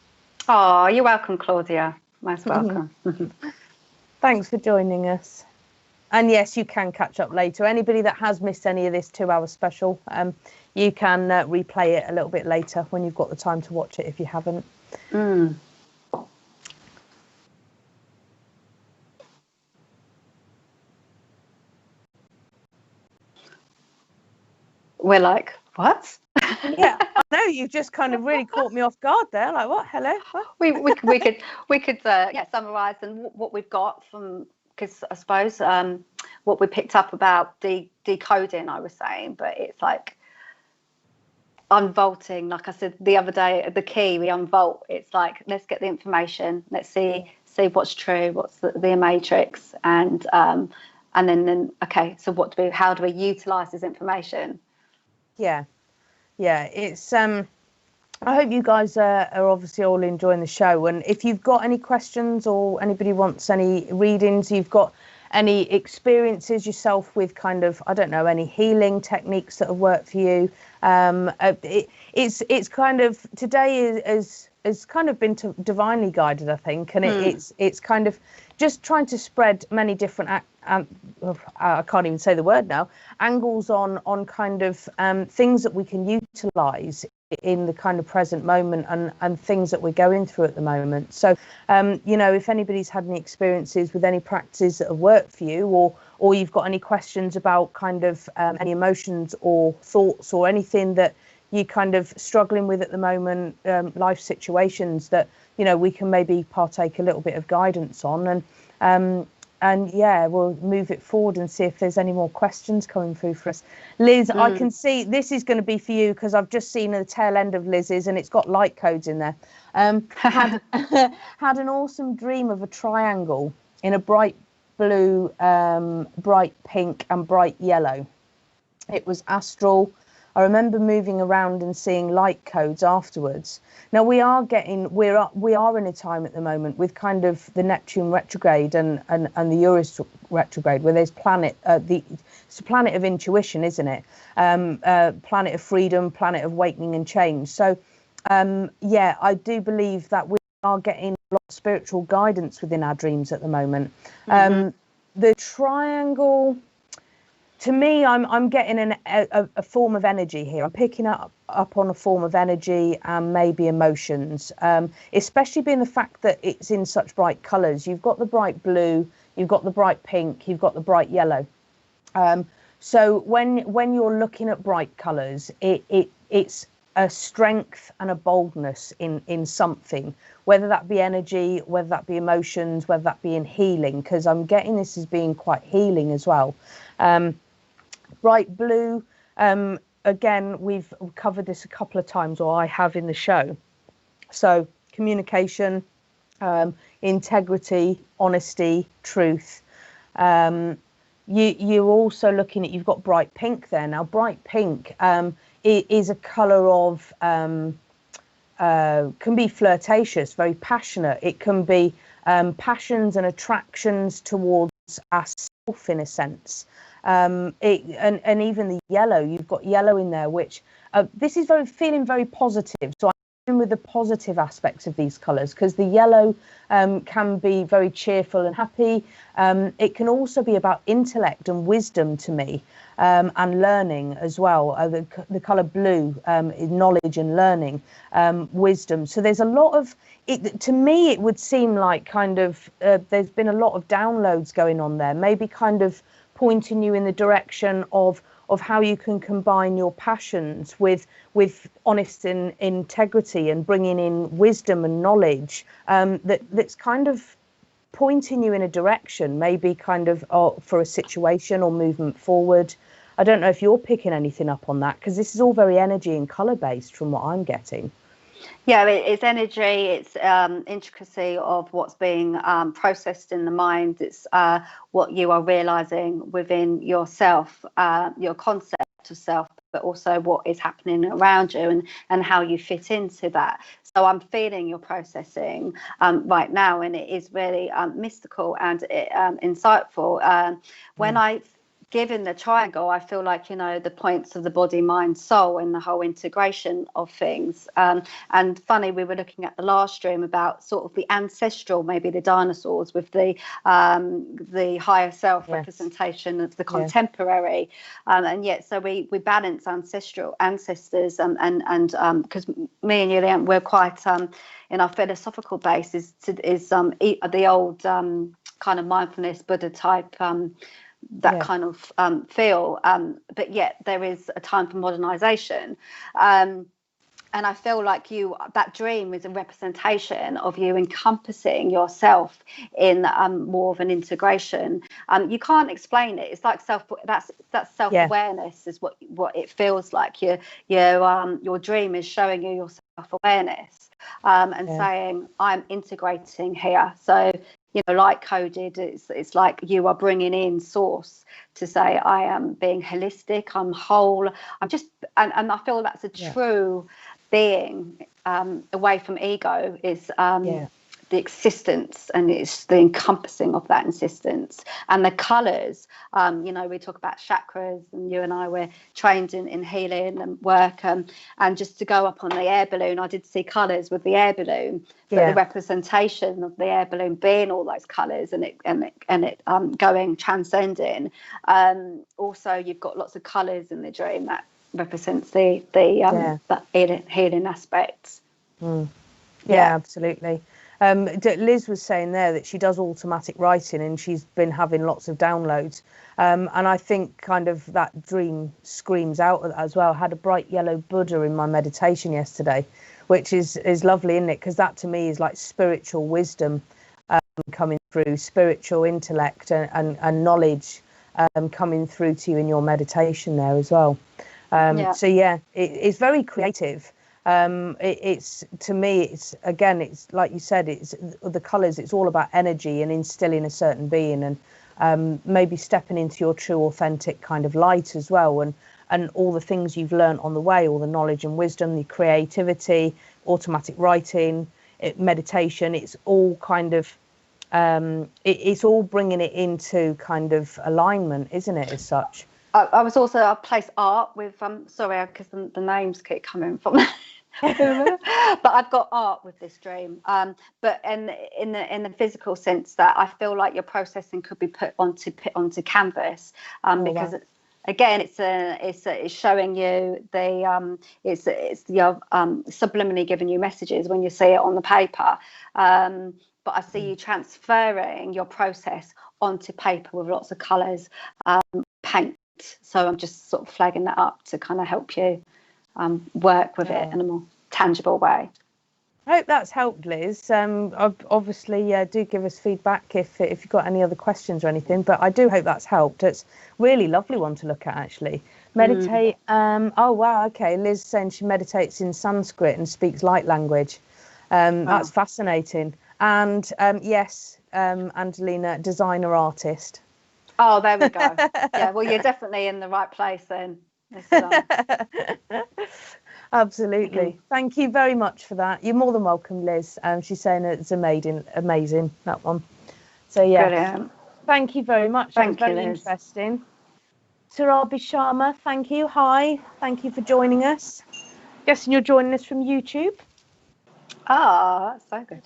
Oh, you're welcome, Claudia. Most welcome. Thanks for joining us. And yes, you can catch up later. Anybody that has missed any of this 2-hour special, you can replay it a little bit later when you've got the time to watch it if you haven't. We're like, what? Yeah, I know, you've just kind of really caught me off guard there. Like, what? Hello? What? We could summarise and what we've got from, because I suppose what we picked up about decoding, I was saying, but it's like unvaulting. Like I said the other day, the key, we unvault. It's like, let's get the information. Let's see what's true, what's the matrix, and then okay, so how do we utilise this information? Yeah, it's I hope you guys are obviously all enjoying the show, and if you've got any questions or anybody wants any readings, you've got any experiences yourself with kind of, I don't know, any healing techniques that have worked for you, it's kind of, today is kind of been divinely guided, I think, and it's kind of just trying to spread many different I can't even say the word now, angles on kind of things that we can utilize in the kind of present moment and things that we're going through at the moment. So if anybody's had any experiences with any practices that have worked for you, or you've got any questions about kind of any emotions or thoughts or anything that you're kind of struggling with at the moment, life situations that we can maybe partake a little bit of guidance on, and we'll move it forward and see if there's any more questions coming through for us. Liz, I can see this is going to be for you, because I've just seen the tail end of Liz's and it's got light codes in there. Had an awesome dream of a triangle in a bright blue, bright pink and bright yellow. It was astral. I remember moving around and seeing light codes afterwards. Now we are in a time at the moment with kind of the Neptune retrograde and the Uranus retrograde, where there's it's a planet of intuition, isn't it? Planet of freedom, planet of awakening and change. So yeah, I do believe that we are getting a lot of spiritual guidance within our dreams at the moment. The triangle, to me, I'm getting a form of energy here. I'm picking up on a form of energy and maybe emotions, especially being the fact that it's in such bright colours. You've got the bright blue, you've got the bright pink, you've got the bright yellow. So when you're looking at bright colours, it's a strength and a boldness in something, whether that be energy, whether that be emotions, whether that be in healing, because I'm getting this as being quite healing as well. Bright blue, again, we've covered this a couple of times, or I have in the show. So communication, integrity, honesty, truth. You're also looking at, you've got bright pink there. Now, bright pink is a colour of, can be flirtatious, very passionate. It can be passions and attractions towards ourself in a sense. And even the yellow, you've got yellow in there, which this is feeling very positive. So I'm with the positive aspects of these colours, because the yellow can be very cheerful and happy. It can also be about intellect and wisdom to me, and learning as well. The colour blue is knowledge and learning, wisdom. So there's a lot of it. To me, it would seem like kind of there's been a lot of downloads going on there, maybe kind of pointing you in the direction of how you can combine your passions with honest integrity and bringing in wisdom and knowledge, that's kind of pointing you in a direction, maybe kind of for a situation or movement forward. I don't know if you're picking anything up on that, because this is all very energy and colour based from what I'm getting. Yeah, it's energy, it's intricacy of what's being processed in the mind. It's what you are realizing within yourself, your concept of self, but also what is happening around you and how you fit into that. So I'm feeling your processing right now, and it is really mystical and insightful. When I given the triangle, I feel like, the points of the body, mind, soul, and the whole integration of things. And funny, we were looking at the last stream about sort of the ancestral, maybe the dinosaurs, with the higher self representation of the contemporary. And yet, so we balance ancestors, and because me and Leanne, we're quite in our philosophical base is the old kind of mindfulness Buddha type kind of feel, but yet there is a time for modernization, and I feel like that dream is a representation of you encompassing yourself in more of an integration. You can't explain it. It's like that's self-awareness is what it feels like. Your dream is showing you your self-awareness, and saying, I'm integrating here. So light coded, it's like you are bringing in source to say, I am being holistic, I'm whole, I'm just, and I feel that's a true being, away from ego, is the existence, and it's the encompassing of that existence. And the colours, we talk about chakras, and you and I were trained in healing and work, and just to go up on the air balloon, I did see colours with the air balloon, but the representation of the air balloon being all those colours, and it going transcending. Also, you've got lots of colours in the dream that represents the healing aspects. Absolutely. Liz was saying there that she does automatic writing, and she's been having lots of downloads, and I think kind of that dream screams out as well. I had a bright yellow Buddha in my meditation yesterday, which is lovely, isn't it? Because that to me is like spiritual wisdom coming through, spiritual intellect and knowledge coming through to you in your meditation there as well. So it's very creative. It's to me, it's again, it's like you said, it's the colours. It's all about energy and instilling a certain being, and maybe stepping into your true, authentic kind of light as well, and all the things you've learned on the way, all the knowledge and wisdom, the creativity, automatic writing, meditation. It's all kind of it's all bringing it into kind of alignment, isn't it, as such? I was also, I placed art with sorry, because the names keep coming from but I've got art with this dream, but in the physical sense, that I feel like your processing could be put onto canvas, because wow. Again, it's showing you it's the subliminally giving you messages when you see it on the paper, but I see you transferring your process onto paper with lots of colours, paint. So I'm just sort of flagging that up to kind of help you work with it in a more tangible way. I hope that's helped, Liz. Obviously, do give us feedback if you've got any other questions or anything. But I do hope that's helped. It's really lovely one to look at, actually. Meditate. Oh wow. Okay, Liz saying she meditates in Sanskrit and speaks light language. That's fascinating. And yes, Angelina, designer artist. Oh, there we go. Yeah. Well, you're definitely in the right place then. Absolutely. Thank you very much for that. You're more than welcome, Liz. She's saying it's amazing, that one. So yeah, brilliant. Thank you very much. That was very interesting. Sarabi Sharma, thank you. Hi, thank you for joining us. Guessing you're joining us from YouTube. Oh, that's so good.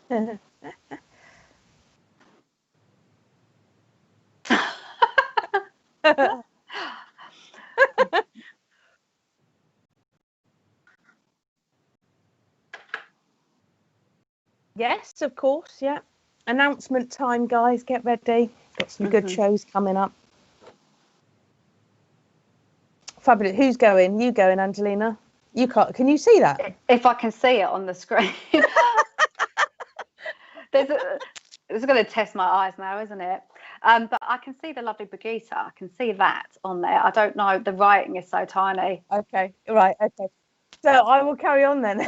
Yes, of course. Yeah. Announcement time, guys. Get ready. Got some good shows coming up. Fabulous. Who's going? You going, Angelina? You can't. Can you see that? If I can see it on the screen. It's going to test my eyes now, isn't it? But I can see the lovely Brigitte. I can see that on there. I don't know. The writing is so tiny. Okay. Right. Okay. So I will carry on then.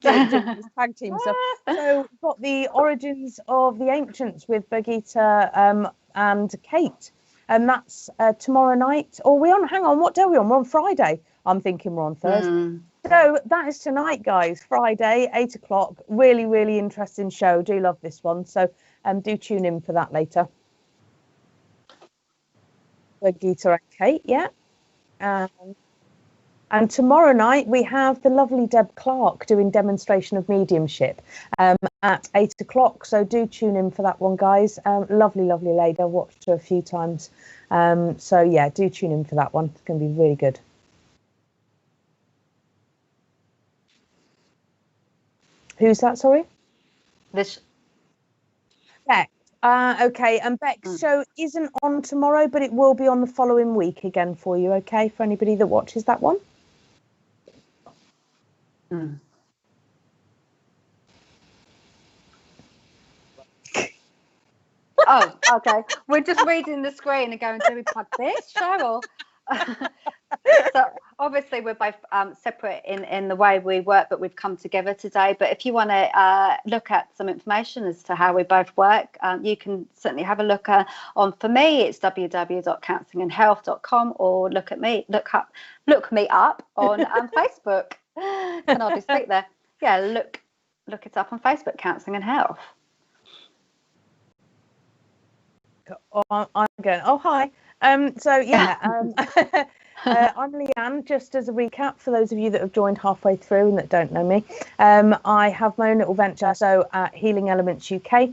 Tag team stuff. So we've got the origins of the ancients with Brigitte and Kate, and that's tomorrow night. Or we on? Hang on, what day are we on? We're on Friday. I'm thinking we're on Thursday. So that is tonight, guys. Friday, 8 o'clock. Really, really interesting show. Do love this one. So do tune in for that later. Brigitte and Kate, yeah. And tomorrow night we have the lovely Deb Clark doing demonstration of mediumship at 8 o'clock. So do tune in for that one, guys. Lovely, lovely lady. I've watched her a few times. So yeah, do tune in for that one. It's going to be really good. Who's that? Sorry. This. Beck. Okay, and Beck's show isn't on tomorrow, but it will be on the following week again for you. Okay, for anybody that watches that one. Oh, okay. We're just reading the screen and going, do we plug this, Cheryl? So obviously we're both separate in the way we work, but we've come together today. But if you want to look at some information as to how we both work, you can certainly have a look on. For me, it's www.counselingandhealth.com, or look me up on Facebook. Can I speak there? Yeah, look it up on Facebook, Counselling and Health. I'm going. Oh, hi. So yeah, I'm Leanne. Just as a recap for those of you that have joined halfway through and that don't know me, I have my own little venture, so at Healing Elements UK.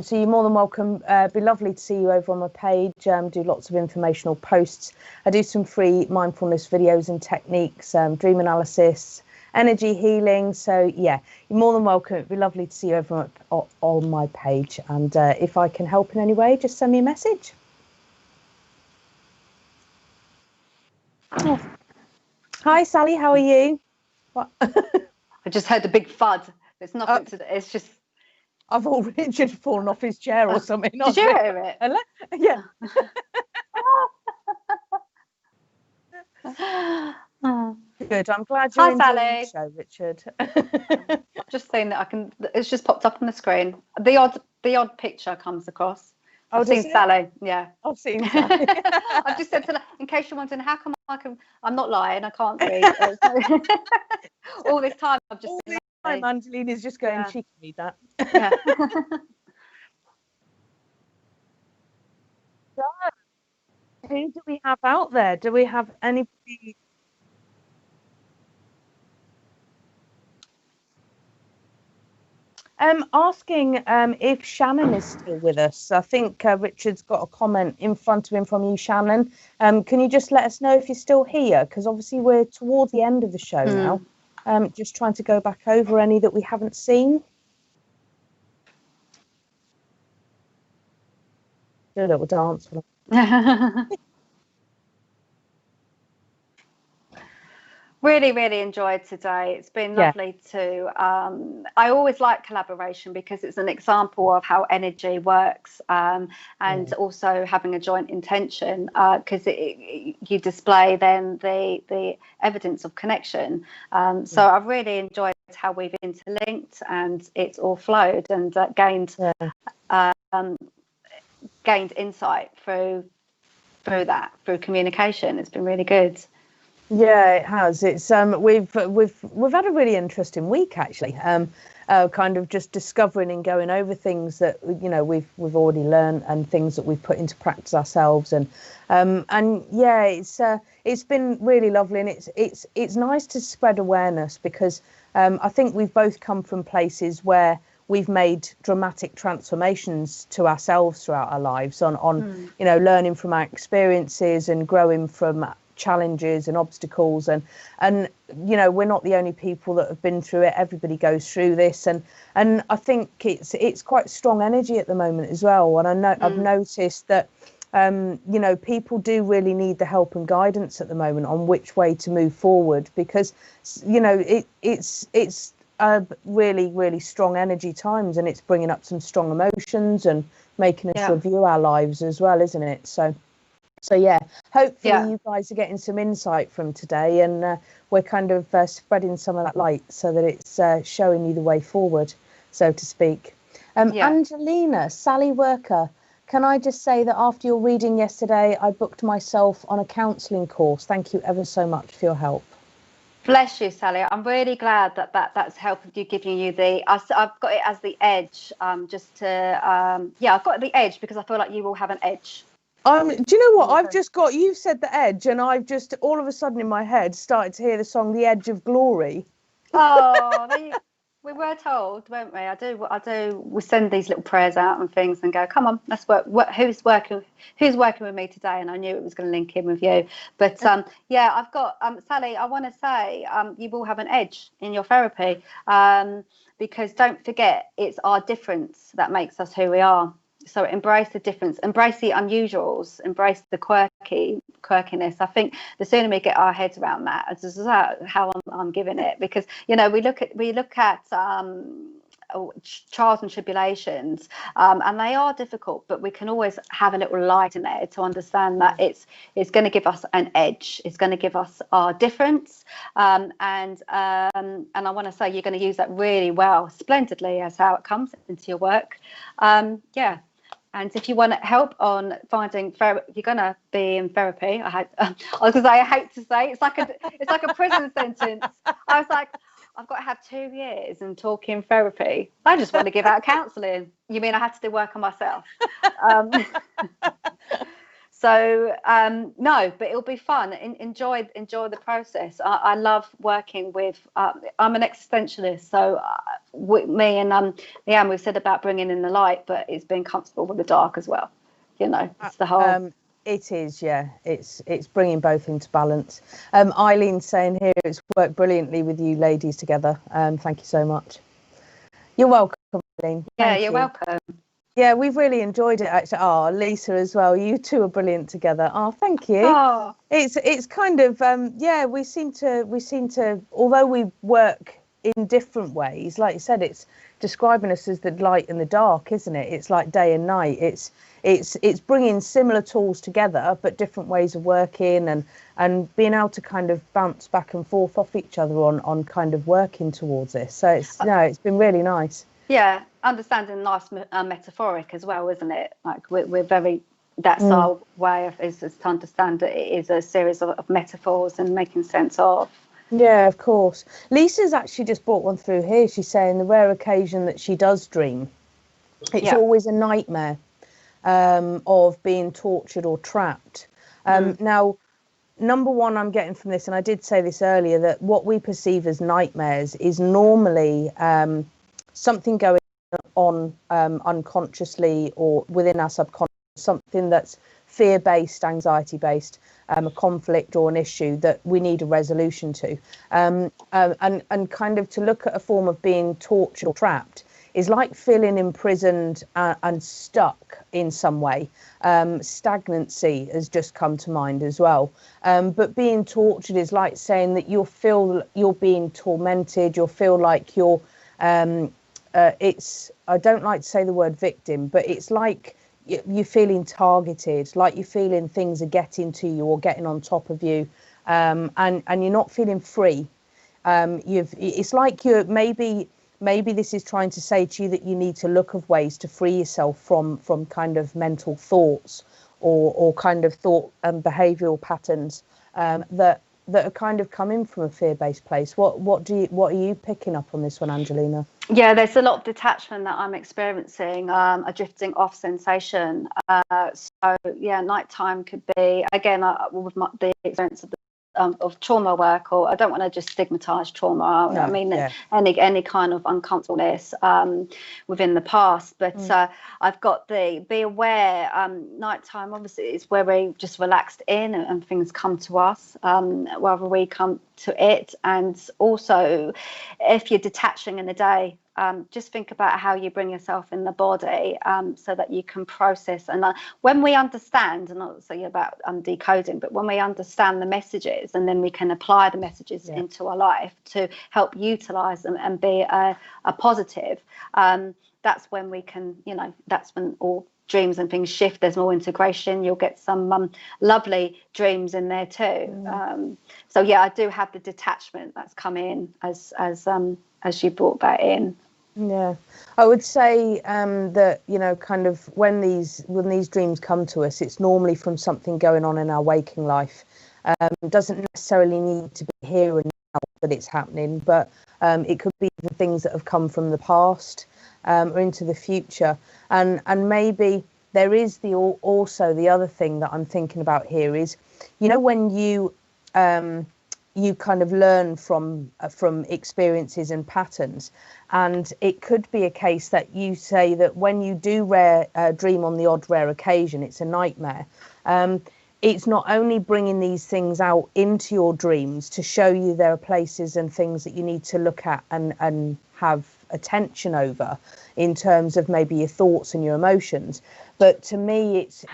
So you're more than welcome. Be lovely to see you over on my page. Do lots of informational posts. I do some free mindfulness videos and techniques, dream analysis, energy healing. So yeah, you're more than welcome. It'd be lovely to see you over on my page. And if I can help in any way, just send me a message. Oh. Hi Sally, how are you? What? I just heard the big thud. It's nothing to. It's just. I've all Richard fallen off his chair or something. Did you hear it? Yeah. Oh. Good. I'm glad you're Hi, enjoying Sally. the show, Richard. I've just seen that it's just popped up on the screen. The odd picture comes across. Oh, I've seen Sally. Yeah. I've seen Sally. I've just said to her, in case you're wondering, how come I'm not lying, I can't read. All this time I've just All seen this time, Angelina's just going, she can read that. Yeah. So, who do we have out there? Do we have anybody? Asking if Shannon is still with us. I think Richard's got a comment in front of him from you, Shannon. Can you just let us know if you're still here? Because obviously we're towards the end of the show now. Just trying to go back over any that we haven't seen. Do a little dance. Really, really enjoyed today. It's been lovely to. I always like collaboration because it's an example of how energy works, and also having a joint intention, because you display then the evidence of connection. So I've really enjoyed how we've interlinked and it's all flowed and gained insight through communication. It's been really good. Yeah, it has. It's we've had a really interesting week actually. Kind of just discovering and going over things that we've already learned and things that we've put into practice ourselves, and yeah, it's been really lovely, and it's nice to spread awareness because I think we've both come from places where we've made dramatic transformations to ourselves throughout our lives on learning from our experiences and growing from challenges and obstacles, and we're not the only people that have been through it. Everybody goes through this, and I think it's quite strong energy at the moment as well, and I know I've noticed that people do really need the help and guidance at the moment on which way to move forward, because it's really, really strong energy times, and it's bringing up some strong emotions and making us review our lives as well, isn't it? So yeah, hopefully you guys are getting some insight from today, and we're kind of spreading some of that light so that it's showing you the way forward, so to speak. Angelina, Sally Worker, can I just say that after your reading yesterday, I booked myself on a counselling course. Thank you ever so much for your help. Bless you, Sally. I'm really glad that's helped you, giving you I've got it as the edge, I've got the edge because I feel like you will have an edge. Do you know what? You've said the edge, and I've just all of a sudden in my head started to hear the song "The Edge of Glory." Oh, we were told, weren't we? I do. We send these little prayers out and things, and go, "Come on, let's work. Who's working with me today?" And I knew it was going to link in with you. But I've got Sally. I want to say you will have an edge in your therapy, because don't forget, it's our difference that makes us who we are. So embrace the difference, embrace the unusuals, embrace the quirkiness. I think the sooner we get our heads around that, this is how I'm giving it, because we look at trials and tribulations, and they are difficult, but we can always have a little light in there to understand that it's going to give us an edge. It's going to give us our difference, and I want to say you're going to use that really well, splendidly, as how it comes into your work. And if you want help on finding therapy, you're going to be in therapy. I hate to say it's like a prison sentence. I was like, I've got to have 2 years and talk in therapy. I just want to give out counselling. You mean I had to do work on myself? No, but it'll be fun. Enjoy the process. I love working with. I'm an existentialist, so me and Leanne, we've said about bringing in the light, but it's being comfortable with the dark as well. It's the whole. It is, yeah. It's bringing both into balance. Eileen's saying here it's worked brilliantly with you ladies together. Thank you so much. You're welcome, Eileen. You're welcome. Yeah, we've really enjoyed it actually. Oh, Lisa as well. You two are brilliant together. Oh, thank you. Oh. It's kind of we seem to although we work in different ways. Like you said, it's describing us as the light and the dark, isn't it? It's like day and night. It's bringing similar tools together, but different ways of working, and being able to kind of bounce back and forth off each other on kind of working towards this. So it's been really nice. Yeah, understanding life's metaphoric as well, isn't it? Like we're very, that's our way of is to understand that it is a series of metaphors and making sense of. Yeah, of course. Lisa's actually just brought one through here. She's saying the rare occasion that she does dream, it's always a nightmare of being tortured or trapped. Now, number one, I'm getting from this, and I did say this earlier, that what we perceive as nightmares is normally something going on unconsciously or within our subconscious, something that's fear-based, anxiety-based, a conflict or an issue that we need a resolution to. And kind of to look at a form of being tortured or trapped is like feeling imprisoned and stuck in some way. Stagnancy has just come to mind as well. But being tortured is like saying that you'll feel you're being tormented, you'll feel like you're, I don't like to say the word victim, but it's like you're feeling targeted, like you're feeling things are getting to you or getting on top of you, and you're not feeling free. It's like you're maybe this is trying to say to you that you need to look of ways to free yourself from kind of mental thoughts or kind of thought and behavioural patterns that are kind of coming from a fear-based place. What are you picking up on this one, Angelina? Yeah, there's a lot of detachment that I'm experiencing, a drifting off sensation. So yeah, nighttime could be, again, with the experience of trauma work, or I don't want to just stigmatise trauma. No, I mean, yeah. any kind of uncomfortableness within the past. But I've got the be aware. Nighttime obviously is where we just relaxed in and things come to us, whether we come to it. And also, if you're detaching in the day, just think about how you bring yourself in the body, so that you can process. And when we understand, and I'll say about decoding, but when we understand the messages, and then we can apply the messages into our life to help utilize them and be a positive, that's when we can, that's when all dreams and things shift. There's more integration. You'll get some lovely dreams in there too. So yeah, I do have the detachment that's come in as you brought that in. Yeah, I would say that kind of when these dreams come to us, it's normally from something going on in our waking life. It doesn't necessarily need to be here and now that it's happening, but it could be the things that have come from the past or into the future. And maybe there is also the other thing that I'm thinking about here is, when you kind of learn from experiences and patterns, and it could be a case that you say that when you do dream on the odd rare occasion, it's a nightmare. It's not only bringing these things out into your dreams to show you there are places and things that you need to look at and have attention over in terms of maybe your thoughts and your emotions, but to me it's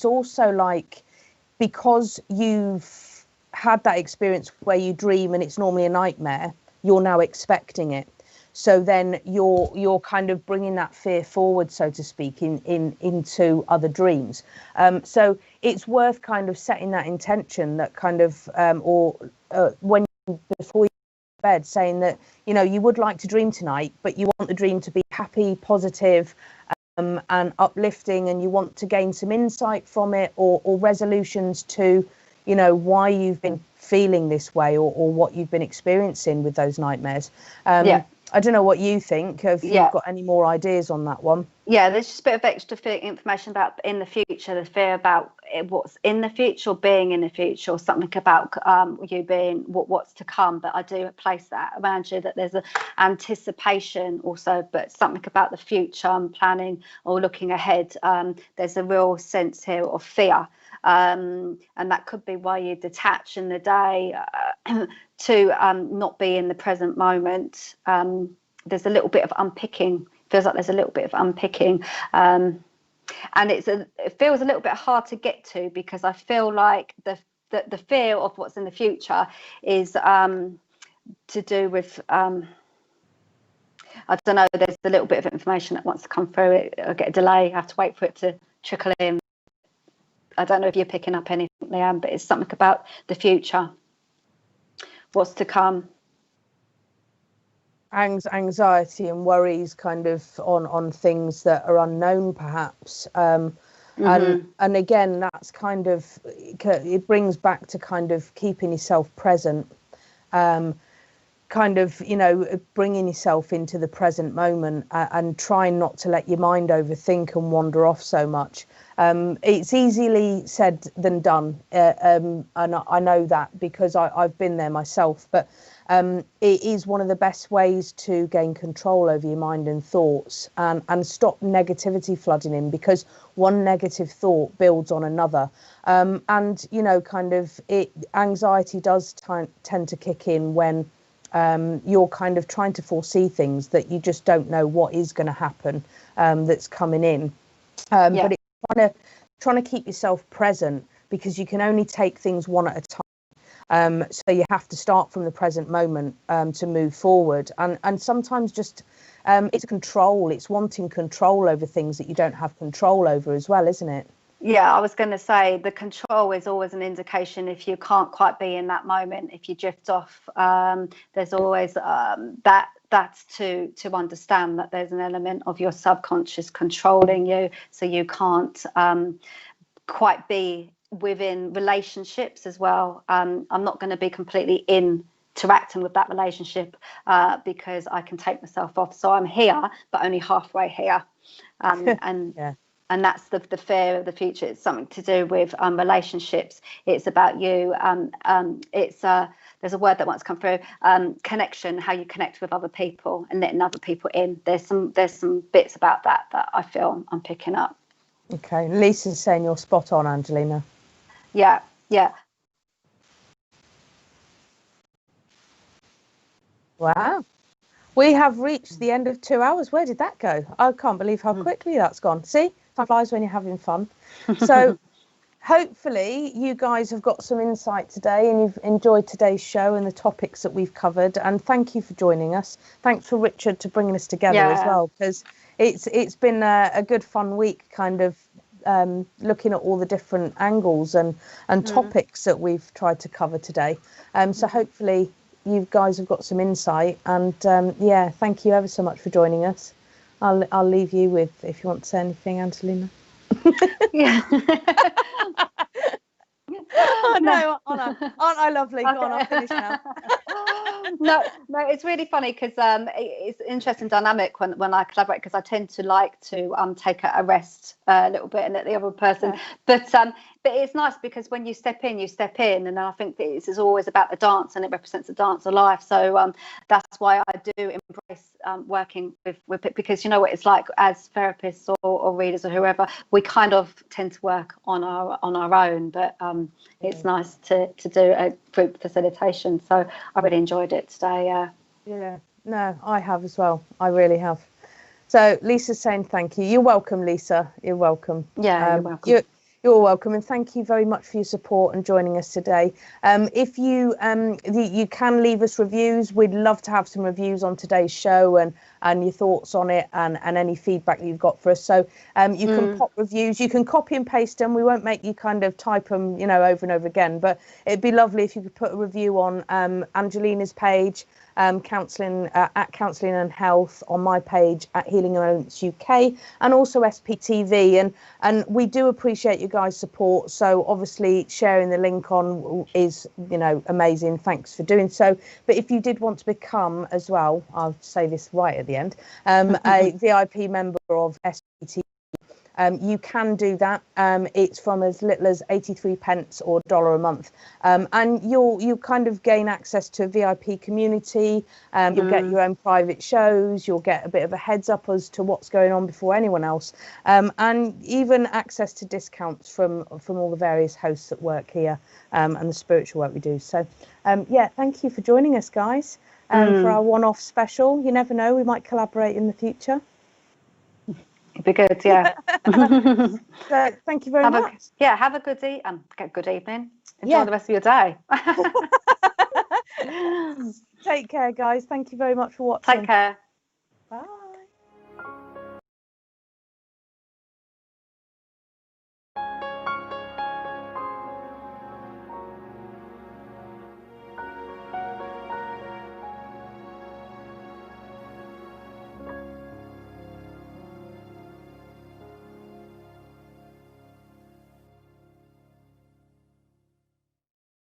also like, because you've had that experience where you dream and it's normally a nightmare, you're now expecting it. So then you're kind of bringing that fear forward, so to speak, into other dreams. So it's worth kind of setting that intention that kind of, when before you go to bed, saying that, you would like to dream tonight, but you want the dream to be happy, positive, and uplifting, and you want to gain some insight from it or resolutions to, why you've been feeling this way or what you've been experiencing with those nightmares. I don't know what you think. Have you got any more ideas on that one? Yeah, there's just a bit of extra information about in the future, the fear about what's in the future, or being in the future, or something about you being what's to come. But I do place that around you, that there's an anticipation also, but something about the future, planning or looking ahead. There's a real sense here of fear. And that could be why you detach in the day to not be in the present moment. There's a little bit of unpicking. Feels like there's a little bit of unpicking, and it feels a little bit hard to get to, because I feel like the fear of what's in the future is to do with I don't know, there's a little bit of information that wants to come through. I get a delay. I have to wait for it to trickle in. I don't know if you're picking up anything, Leanne, but it's something about the future, what's to come. Anxiety and worries kind of on things that are unknown, perhaps. And again, that's kind of, it brings back to kind of keeping yourself present. Kind of, you know, bringing yourself into the present moment and trying not to let your mind overthink and wander off so much. It's easily said than done, and I know that because I've been there myself, but it is one of the best ways to gain control over your mind and thoughts, and stop negativity flooding in, because one negative thought builds on another. And, you know, kind of anxiety does tend to kick in when you're kind of trying to foresee things that you just don't know what is going to happen, that's coming in. But it's trying to keep yourself present, because you can only take things one at a time. So you have to start from the present moment to move forward. And sometimes just it's control. It's wanting control over things that you don't have control over as well, isn't it? Yeah, I was going to say the control is always an indication if you can't quite be in that moment, if you drift off. There's always that's to understand that there's an element of your subconscious controlling you, so you can't quite be within relationships as well. I'm not going to be completely interacting with that relationship because I can take myself off. So I'm here, but only halfway here. And that's the fear of the future. It's something to do with relationships. It's about you. There's a word that wants to come through, connection, how you connect with other people and letting other people in. There's some bits about that I feel I'm picking up. Okay, Lisa's saying you're spot on, Angelina. Yeah. Wow. We have reached the end of 2 hours. Where did that go? I can't believe how quickly that's gone. See, time flies when you're having fun. So hopefully you guys have got some insight today and you've enjoyed today's show and the topics that we've covered. And thank you for joining us. Thanks for Richard to bringing us together as well, because it's been a good fun week, kind of looking at all the different angles and topics that we've tried to cover today. So hopefully you guys have got some insight, and thank you ever so much for joining us. I'll leave you with, if you want to say anything, Angelina. Yeah. Oh, no, aren't I lovely? Go on, I'll finish now. no, it's really funny because it's an interesting dynamic when I collaborate, because I tend to like to take a rest a little bit and let the other person. Yeah. But it's nice because when you step in, and I think this is always about the dance, and it represents the dance of life. So that's why I do embrace working with it, because you know what it's like as therapists or readers or whoever, we kind of tend to work on our own, but it's nice to do a group facilitation. So I really enjoyed it today. Yeah, no, I have as well. I really have. So Lisa's saying thank you. You're welcome, Lisa. You're welcome. Yeah, you're welcome. You're welcome, and thank you very much for your support and joining us today. If you you can leave us reviews, we'd love to have some reviews on today's show and your thoughts on it and any feedback you've got for us. So you can pop reviews, you can copy and paste them. We won't make you kind of type them, you know, over and over again, but it'd be lovely if you could put a review on Angelina's page, counselling at Counselling and Health, on my page at Healing Elements UK, and also SPTV, and we do appreciate you guys' support. So obviously sharing the link on is, you know, amazing. Thanks for doing so. But if you did want to become as well, I'll say this right at the end, a VIP member of SPTV, you can do that. It's from as little as 83 pence or $1 a month, and you'll kind of gain access to a VIP community. You'll get your own private shows. You'll get a bit of a heads up as to what's going on before anyone else, and even access to discounts from all the various hosts that work here, and the spiritual work we do. So thank you for joining us, guys, for our one-off special. You never know, we might collaborate in the future. It'd be good, yeah. So, thank you very much. Have a good evening. Enjoy the rest of your day. Take care, guys. Thank you very much for watching. Take care. Bye.